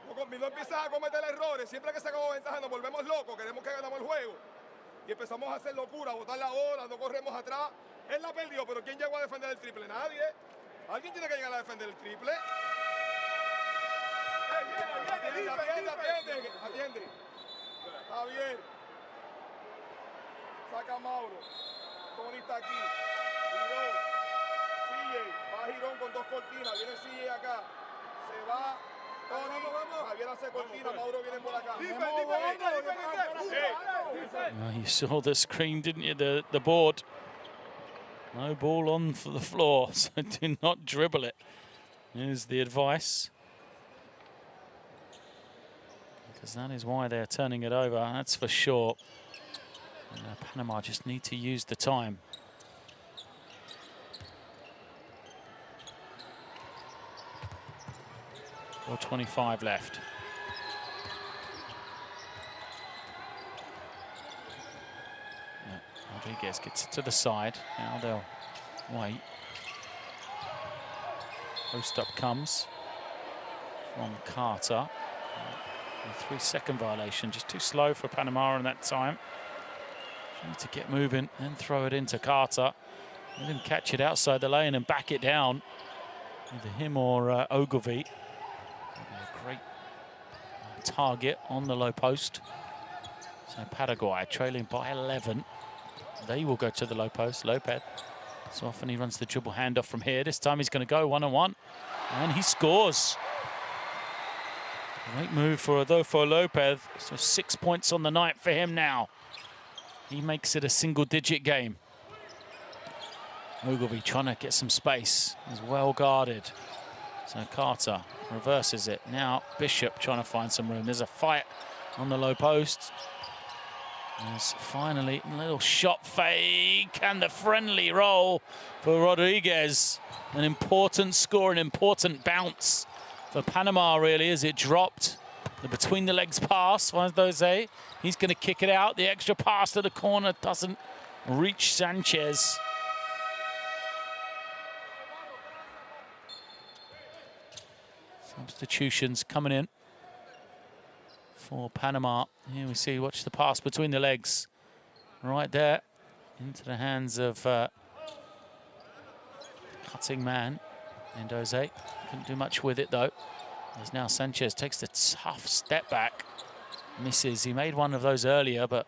No empiezas a cometer errores. Siempre que sacamos ventaja nos volvemos locos. Queremos que ganemos el juego. Y empezamos a hacer locura, a botar la bola, no corremos atrás. Él la perdió, pero ¿quién llegó a defender el triple? Nadie. Alguien tiene que llegar a defender el triple. Atiende. Está bien. Saca a Mauro. Tony está aquí. Girón. CJ. Va Girón con dos cortinas. Viene CJ acá. Se va. Tony. Javier hace cortina. Mauro viene por acá. You saw the screen, didn't you? The board. No ball on for the floor, so do not dribble it. Here's the advice. Because that is why they're turning it over, that's for sure. And, Panama just need to use the time. Or 25 left. Yeah, Rodriguez gets it to the side. Now they'll wait. Post up comes from Carter. A 3-second violation, just too slow for Panama in that time. Need to get moving, then throw it into Carter. Let him catch it outside the lane and back it down. Either him or Ogilvy. A great target on the low post. So Paraguay trailing by 11. They will go to the low post. Lopez. So often he runs the dribble handoff from here. This time he's going to go one-on-one. And he scores. Great move for Adolfo Lopez. So 6 points on the night for him now. He makes it a single-digit game. Ogilvy trying to get some space. He's well guarded. So Carter reverses it. Now Bishop trying to find some room. There's a fight on the low post. There's finally a little shot fake and the friendly roll for Rodriguez. An important score, an important bounce for Panama, really, as it dropped. The between the legs pass finds Jose. He's going to kick it out. The extra pass to the corner doesn't reach Sanchez. Substitutions coming in for Panama. Here we see, watch the pass between the legs. Right there, into the hands of cutting man, Mendoza. Couldn't do much with it though. As now Sanchez takes the tough step back. Misses. He made one of those earlier, but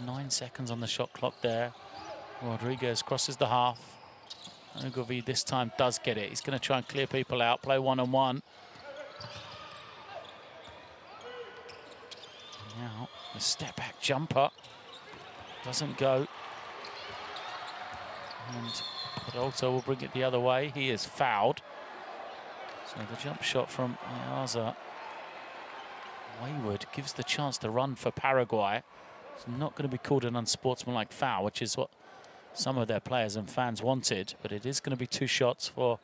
9 seconds on the shot clock there. Rodriguez crosses the half. Ogilvy this time does get it. He's going to try and clear people out, play one-on-one. Now, the step-back jumper doesn't go. And Peralta will bring it the other way. He is fouled. So the jump shot from Ayaza wayward, gives the chance to run for Paraguay. It's not going to be called an unsportsmanlike foul, which is what some of their players and fans wanted, but it is going to be 2 shots for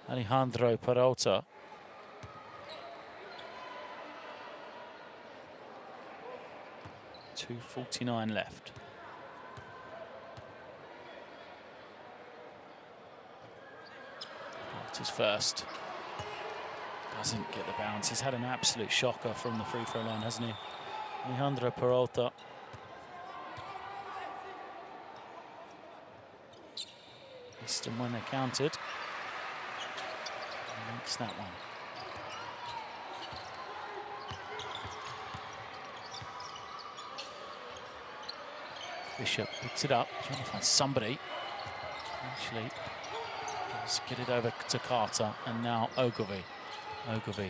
Alejandro Peralta. .249 left. Peralta's first. Doesn't get the bounce. He's had an absolute shocker from the free throw line, hasn't he? Alejandro Peralta. Missed them when they counted. And makes that one. Bishop picks it up, trying to find somebody. Actually, let's get it over to Carter, and now Ogilvy. Ogilvy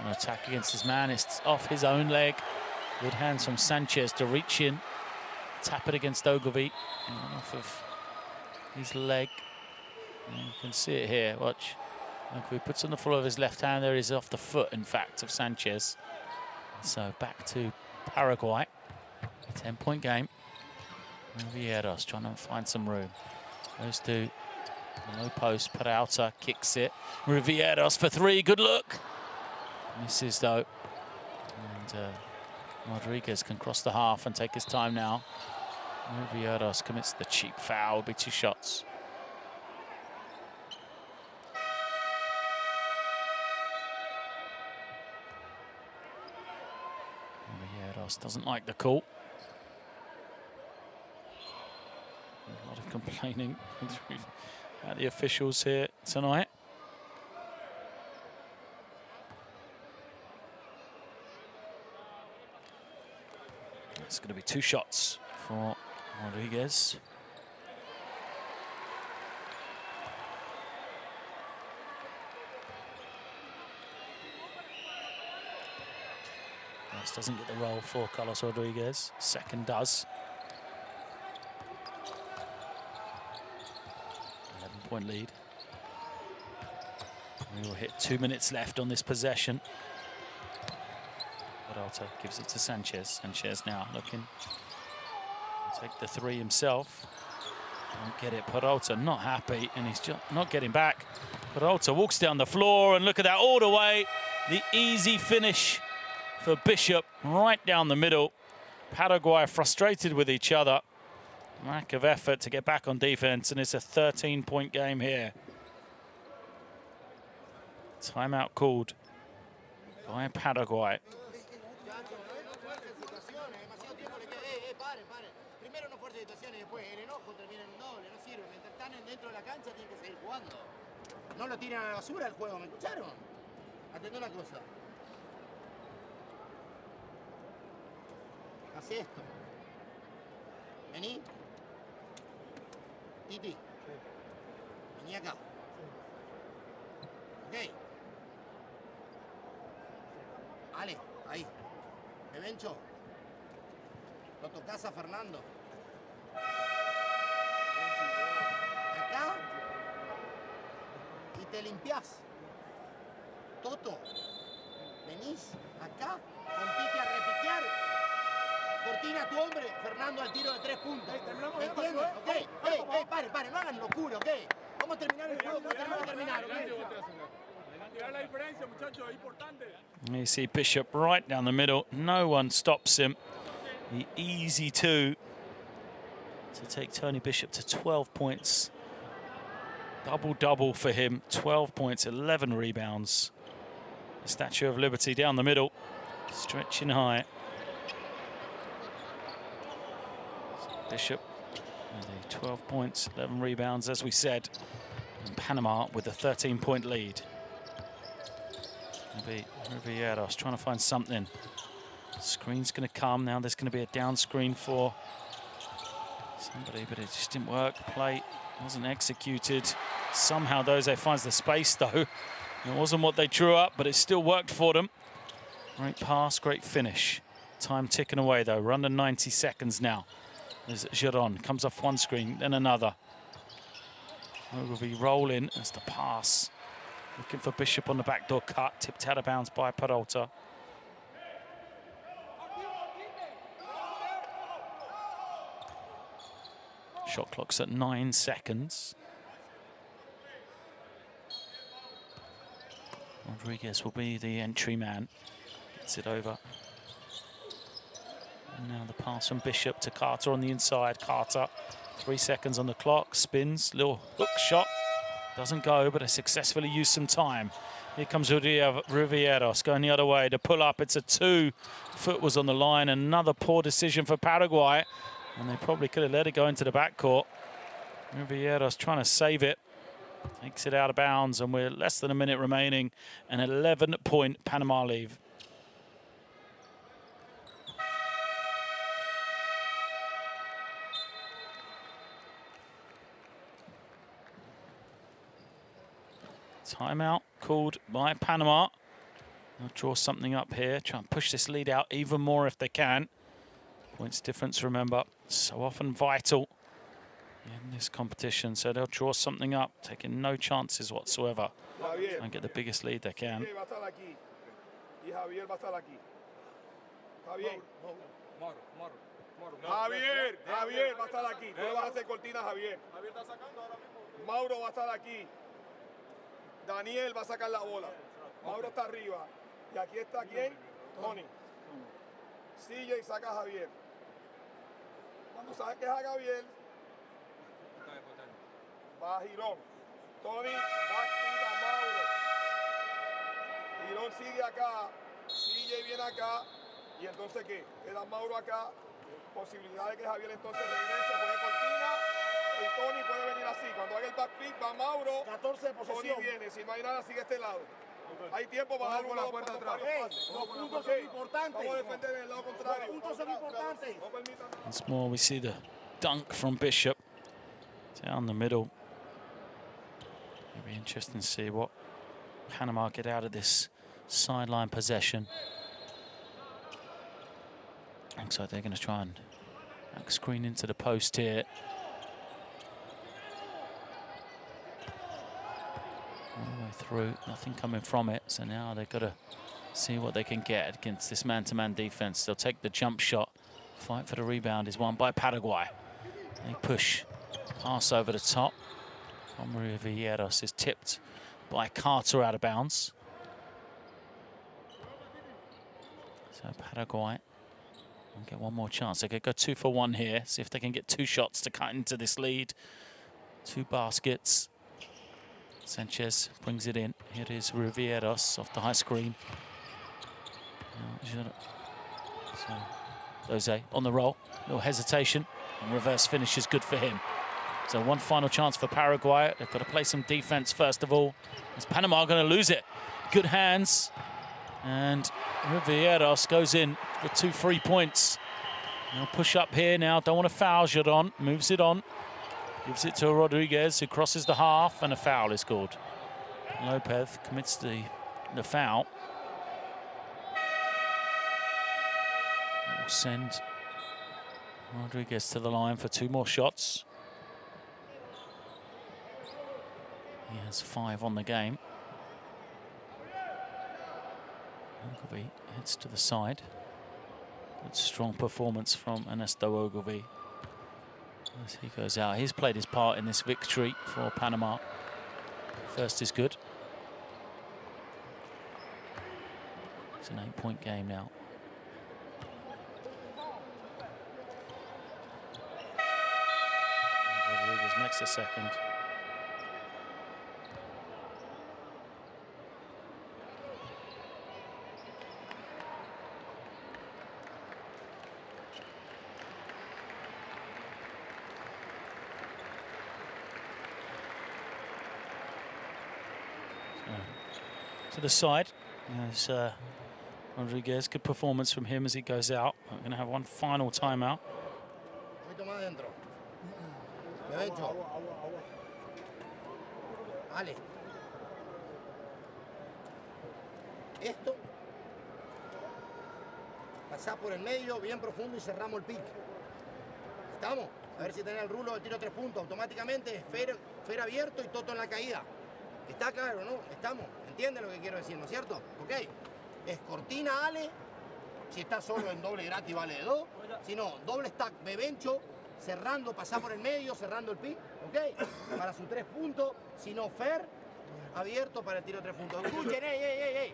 on attack against his man. It's off his own leg. Good hands from Sanchez to reach in, tap it against Ogilvy, and off of his leg. And you can see it here. Watch. Ogilvy puts on the floor of his left hand. There is off the foot, in fact, of Sanchez. So back to Paraguay. 10-point game. Vieras trying to find some room. Goes to the low post. Peralta kicks it. Rivieras for 3. Good look. Misses though. And Rodriguez can cross the half and take his time now. Rivieras commits the cheap foul. Will be 2 shots. Rivieras doesn't like the call. A lot of complaining at the officials here tonight. It's going to be 2 shots for Rodriguez. This doesn't get the roll for Carlos Rodriguez. Second does. 11-point lead. We will hit 2 minutes left on this possession. Peralta gives it to Sanchez. Sanchez now looking to take the 3 himself. Won't get it. Peralta not happy, and he's just not getting back. Peralta walks down the floor, and look at that all the way. The easy finish for Bishop right down the middle. Paraguay frustrated with each other. Lack of effort to get back on defense, and it's a 13-point game here. Timeout called by Paraguay. No lo tiran a la basura el juego, ¿me escucharon? Atendé una cosa. Haz esto. Vení. Titi. Vení acá. Ok. Ale, ahí. Evencho. Lo tocás a Fernando. Acá. Y te limpiás. Toto. Venís acá con Titi a repiquear. Cortina a tu hombre, Fernando al tiro de 3 puntos. ¿Me entiendes? Ok, pare, no hagan locura, ok. Vamos a terminar el juego, tenemos que terminar, La diferencia, muchachos, es importante. You see Bishop right down the middle. No one stops him. The easy 2 to take Tony Bishop to 12 points. Double-double for him. 12 points, 11 rebounds. The Statue of Liberty down the middle, stretching high. Bishop with 12 points, 11 rebounds, as we said. And Panama with a 13-point lead. Maybe Rivieras trying to find something. Screen's going to come. Now there's going to be a down screen for somebody, but it just didn't work. Play wasn't executed. Somehow Doze finds the space, though. It wasn't what they drew up, but it still worked for them. Great pass, great finish. Time ticking away, though. We're under 90 seconds now. There's Giron, comes off one screen, then another. Ogilvy rolling as the pass. Looking for Bishop on the backdoor cut, tipped out of bounds by Peralta. Shot clock's at 9 seconds. Rodriguez will be the entry man. Gets it over. And now the pass from Bishop to Carter on the inside. Carter, 3 seconds on the clock. Spins, little hook shot. Doesn't go, but has successfully used some time. Here comes Rivieros going the other way to pull up. It's a 2. Foot was on the line. Another poor decision for Paraguay. And they probably could have let it go into the backcourt. Rivieros trying to save it. Takes it out of bounds, and we're less than a minute remaining. An 11-point Panama lead. Timeout called by Panama. They'll draw something up here. Try and push this lead out even more if they can. Points difference, remember, so often vital in this competition. So they'll draw something up, taking no chances whatsoever. Javier. And get the biggest lead they can. Javier va a estar aquí. Y Javier va a estar aquí. Javier. Javier va a estar aquí. Tú le vas a hacer cortina a Javier. Javier está sacando ahora mismo. Mauro va a estar aquí. Daniel va a sacar la bola. Mauro está arriba. Y aquí está ¿quién? Tony. CJ saca a Javier. Cuando sabes que es a Javier, va a Girón. Tony va a Mauro. Girón sigue acá. CJ viene acá. Y entonces ¿qué? Queda Mauro acá. Posibilidad de que Javier entonces regrese, juegue cortina. Y Tony puede venir así. Cuando haga el backflip va Mauro. 14 de posesión. Tony viene. Si no hay nada, sigue este lado. Hay tiempo para dar la puerta atrás. Los puntos son importantes. Vamos a defender en el lado contrario. Los puntos son importantes. Once more, we see the dunk from Bishop down the middle. It'll be interesting to see what Panama get out of this sideline possession. Looks like they're going to try and back screen into the post here. All the way through, nothing coming from it. So now they've got to see what they can get against this man-to-man defense. They'll take the jump shot. Fight for the rebound is won by Paraguay. They push, pass over the top. Rivieros is tipped by Carter out of bounds. So Paraguay will get one more chance. They could go 2 for 1 here. See if they can get 2 shots to cut into this lead. 2 baskets. Sanchez brings it in. Here is Rivieros off the high screen. So Jose on the roll. No hesitation. And reverse finish is good for him. So one final chance for Paraguay. They've got to play some defense first of all. Is Panama going to lose it? Good hands. And Rivieros goes in for 2 free points. They'll push up here now. Don't want to foul Giron. Moves it on. Gives it to Rodriguez, who crosses the half, and a foul is called. Lopez commits the foul. It will send Rodriguez to the line for 2 more shots. He has 5 on the game. Ogilvy heads to the side. Good strong performance from Ernesto Ogilvy. As he goes out, he's played his part in this victory for Panama. First is good. It's an 8-point game now. Rodriguez makes a second. To the side, there's Rodriguez. Good performance from him as he goes out. We're going to have one final timeout. Ale. Esto. Pasá por el medio, bien profundo y cerramos el pick. ¿Estamos? A ver si tenés el rulo de tiro 3 puntos. Automáticamente, Fer abierto y Toto en la caída. ¿Está claro, no? Estamos. ¿Entienden lo que quiero decir, no es cierto? Ok. Es cortina, Ale. Si está solo en doble gratis vale de 2. Si no, doble stack, bebencho. cerrando, pasá por el medio, cerrando el pick, ¿ok? Para sus 3 puntos, si no fair, abierto para el tiro de 3 puntos. Escuchen, ey.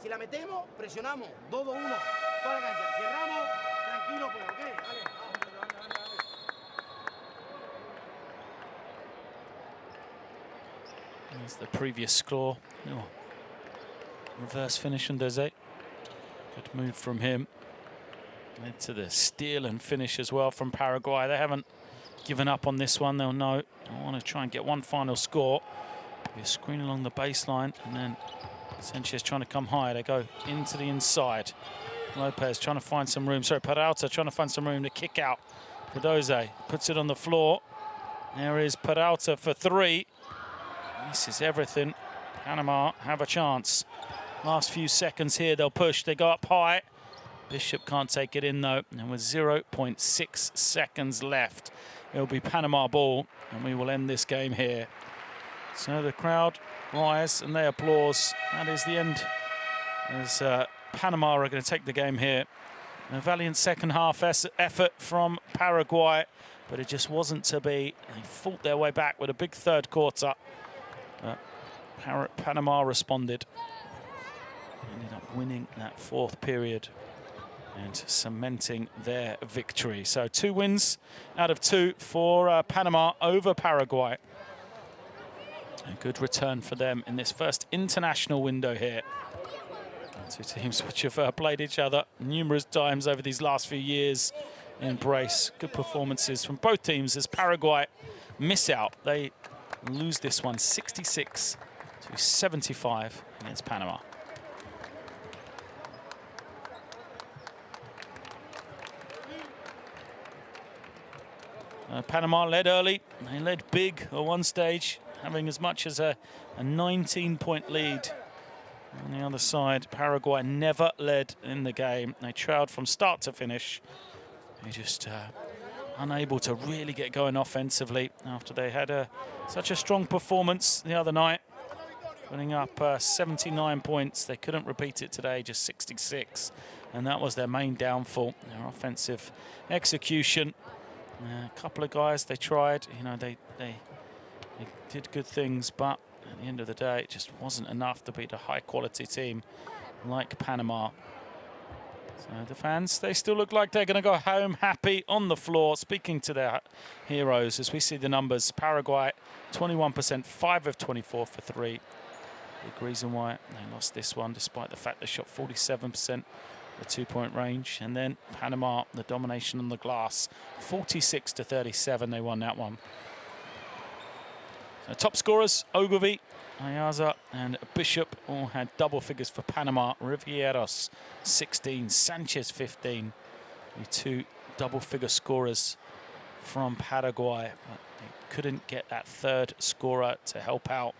Si la metemos, presionamos, 2-2-1, toda la cancha. Cerramos, tranquilo, pues, ¿ok? Dale, vamos. There's the previous score. Oh. Reverse finish from Deze. Good move from him. Led to the steal and finish as well from Paraguay. They haven't given up on this one. They'll know. I want to try and get one final score. Be a screen along the baseline, and then Sanchez trying to come high. They go into the inside. Lopez trying to find some room. Sorry, Peralta trying to find some room to kick out. Cardoze puts it on the floor. There is Peralta for 3. Misses everything. Panama have a chance. Last few seconds here, they'll push. They go up high. Bishop can't take it in though. And with 0.6 seconds left, it'll be Panama ball, and we will end this game here. So the crowd rise and they applaud. That is the end. As Panama are going to take the game here. A valiant second half effort from Paraguay, but it just wasn't to be. They fought their way back with a big third quarter. Panama responded. Ended up winning that 4th period and cementing their victory. So 2 wins out of 2 for Panama over Paraguay. A good return for them in this first international window here. 2 teams which have played each other numerous times over these last few years. Embrace good performances from both teams as Paraguay miss out. They lose this one 66-75 against Panama. Panama led early. They led big at one stage, having as much as a 19-point lead. On the other side, Paraguay never led in the game. They trailed from start to finish. They just unable to really get going offensively after they had such a strong performance the other night, putting up 79 points. They couldn't repeat it today, just 66, and that was their main downfall, their offensive execution. A couple of guys they tried, you know, they did good things, but at the end of the day, it just wasn't enough to beat a high-quality team like Panama. So the fans, they still look like they're going to go home happy on the floor, speaking to their heroes as we see the numbers. Paraguay, 21%, 5 of 24 for 3. Big reason why they lost this one, despite the fact they shot 47% the 2-point range. And then Panama, the domination on the glass, 46-37, they won that one. So top scorers, Ogilvy, Ayaza and Bishop all had double figures for Panama. Rivieros 16, Sanchez 15. The 2 double-figure scorers from Paraguay, but they couldn't get that 3rd scorer to help out.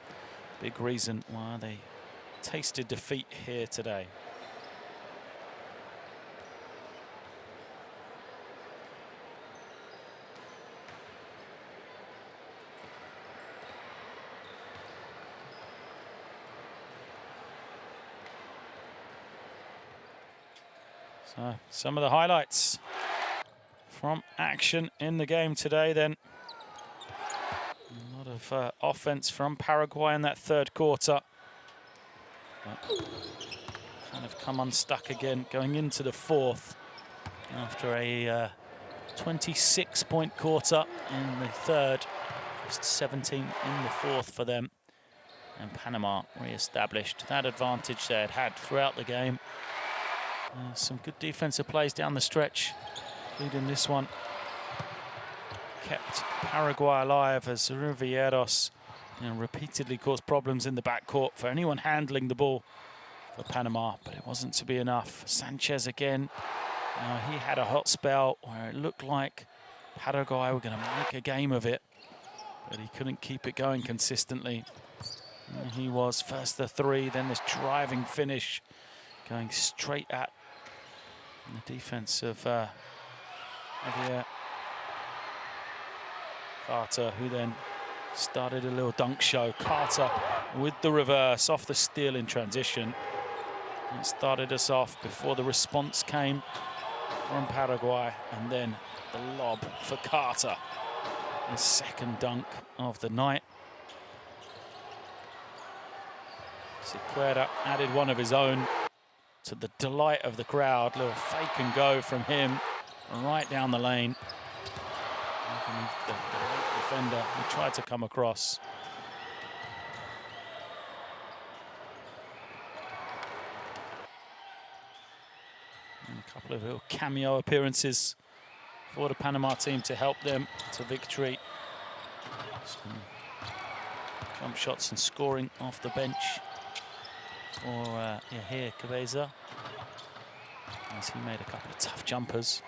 Big reason why they tasted defeat here today. So some of the highlights from action in the game today then. A lot of offense from Paraguay in that 3rd quarter. But kind of come unstuck again going into the 4th after a 26-point quarter in the 3rd. Just 17 in the 4th for them. And Panama re-established that advantage they had had throughout the game. Some good defensive plays down the stretch, including this one. Kept Paraguay alive as Rivieros repeatedly caused problems in the backcourt for anyone handling the ball for Panama, but it wasn't to be enough. Sanchez again, he had a hot spell where it looked like Paraguay were going to make a game of it, but he couldn't keep it going consistently. And he was first the 3, then this driving finish, going straight at the defense of Javier Carter, who then started a little dunk show. Carter with the reverse off the steal in transition. It started us off before the response came from Paraguay, and then the lob for Carter. His second dunk of the night. Sequeira added one of his own to the delight of the crowd. Little fake and go from him right down the lane. The late defender who tried to come across. And a couple of little cameo appearances for the Panama team to help them to victory. Some jump shots and scoring off the bench for here Cabeza, as he made a couple of tough jumpers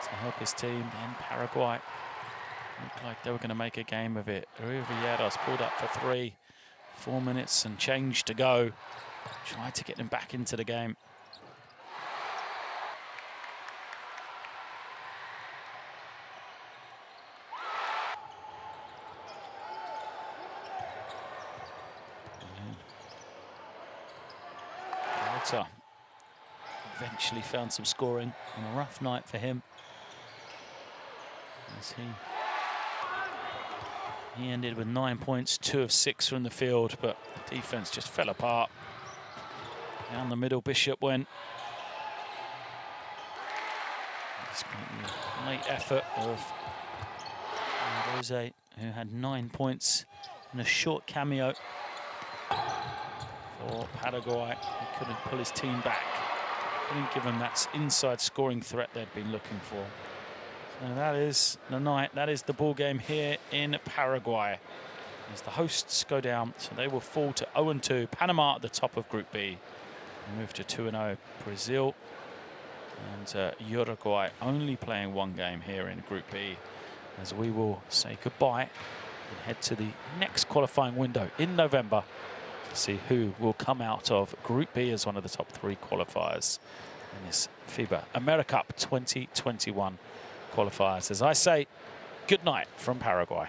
to help his team. Then Paraguay looked like they were going to make a game of it. Riveros pulled up for 3, 4 minutes and change to go. Tried to get them back into the game. Eventually found some scoring on a rough night for him, as he ended with 9 points, 2 of 6 from the field, but the defense just fell apart. Down the middle Bishop went. Despite the late effort of Rose, who had 9 points in a short cameo for Paraguay. He couldn't pull his team back. Couldn't give them that inside scoring threat they'd been looking for. So that is the night. That is the ball game here in Paraguay, as the hosts go down. So they will fall to 0-2. Panama at the top of Group B. Move to 2-0. Brazil and Uruguay only playing 1 game here in Group B, as we will say goodbye and head to the next qualifying window in November to see who will come out of Group B as one of the top 3 qualifiers in this FIBA AmeriCup 2021 qualifiers. As I say, good night from Paraguay.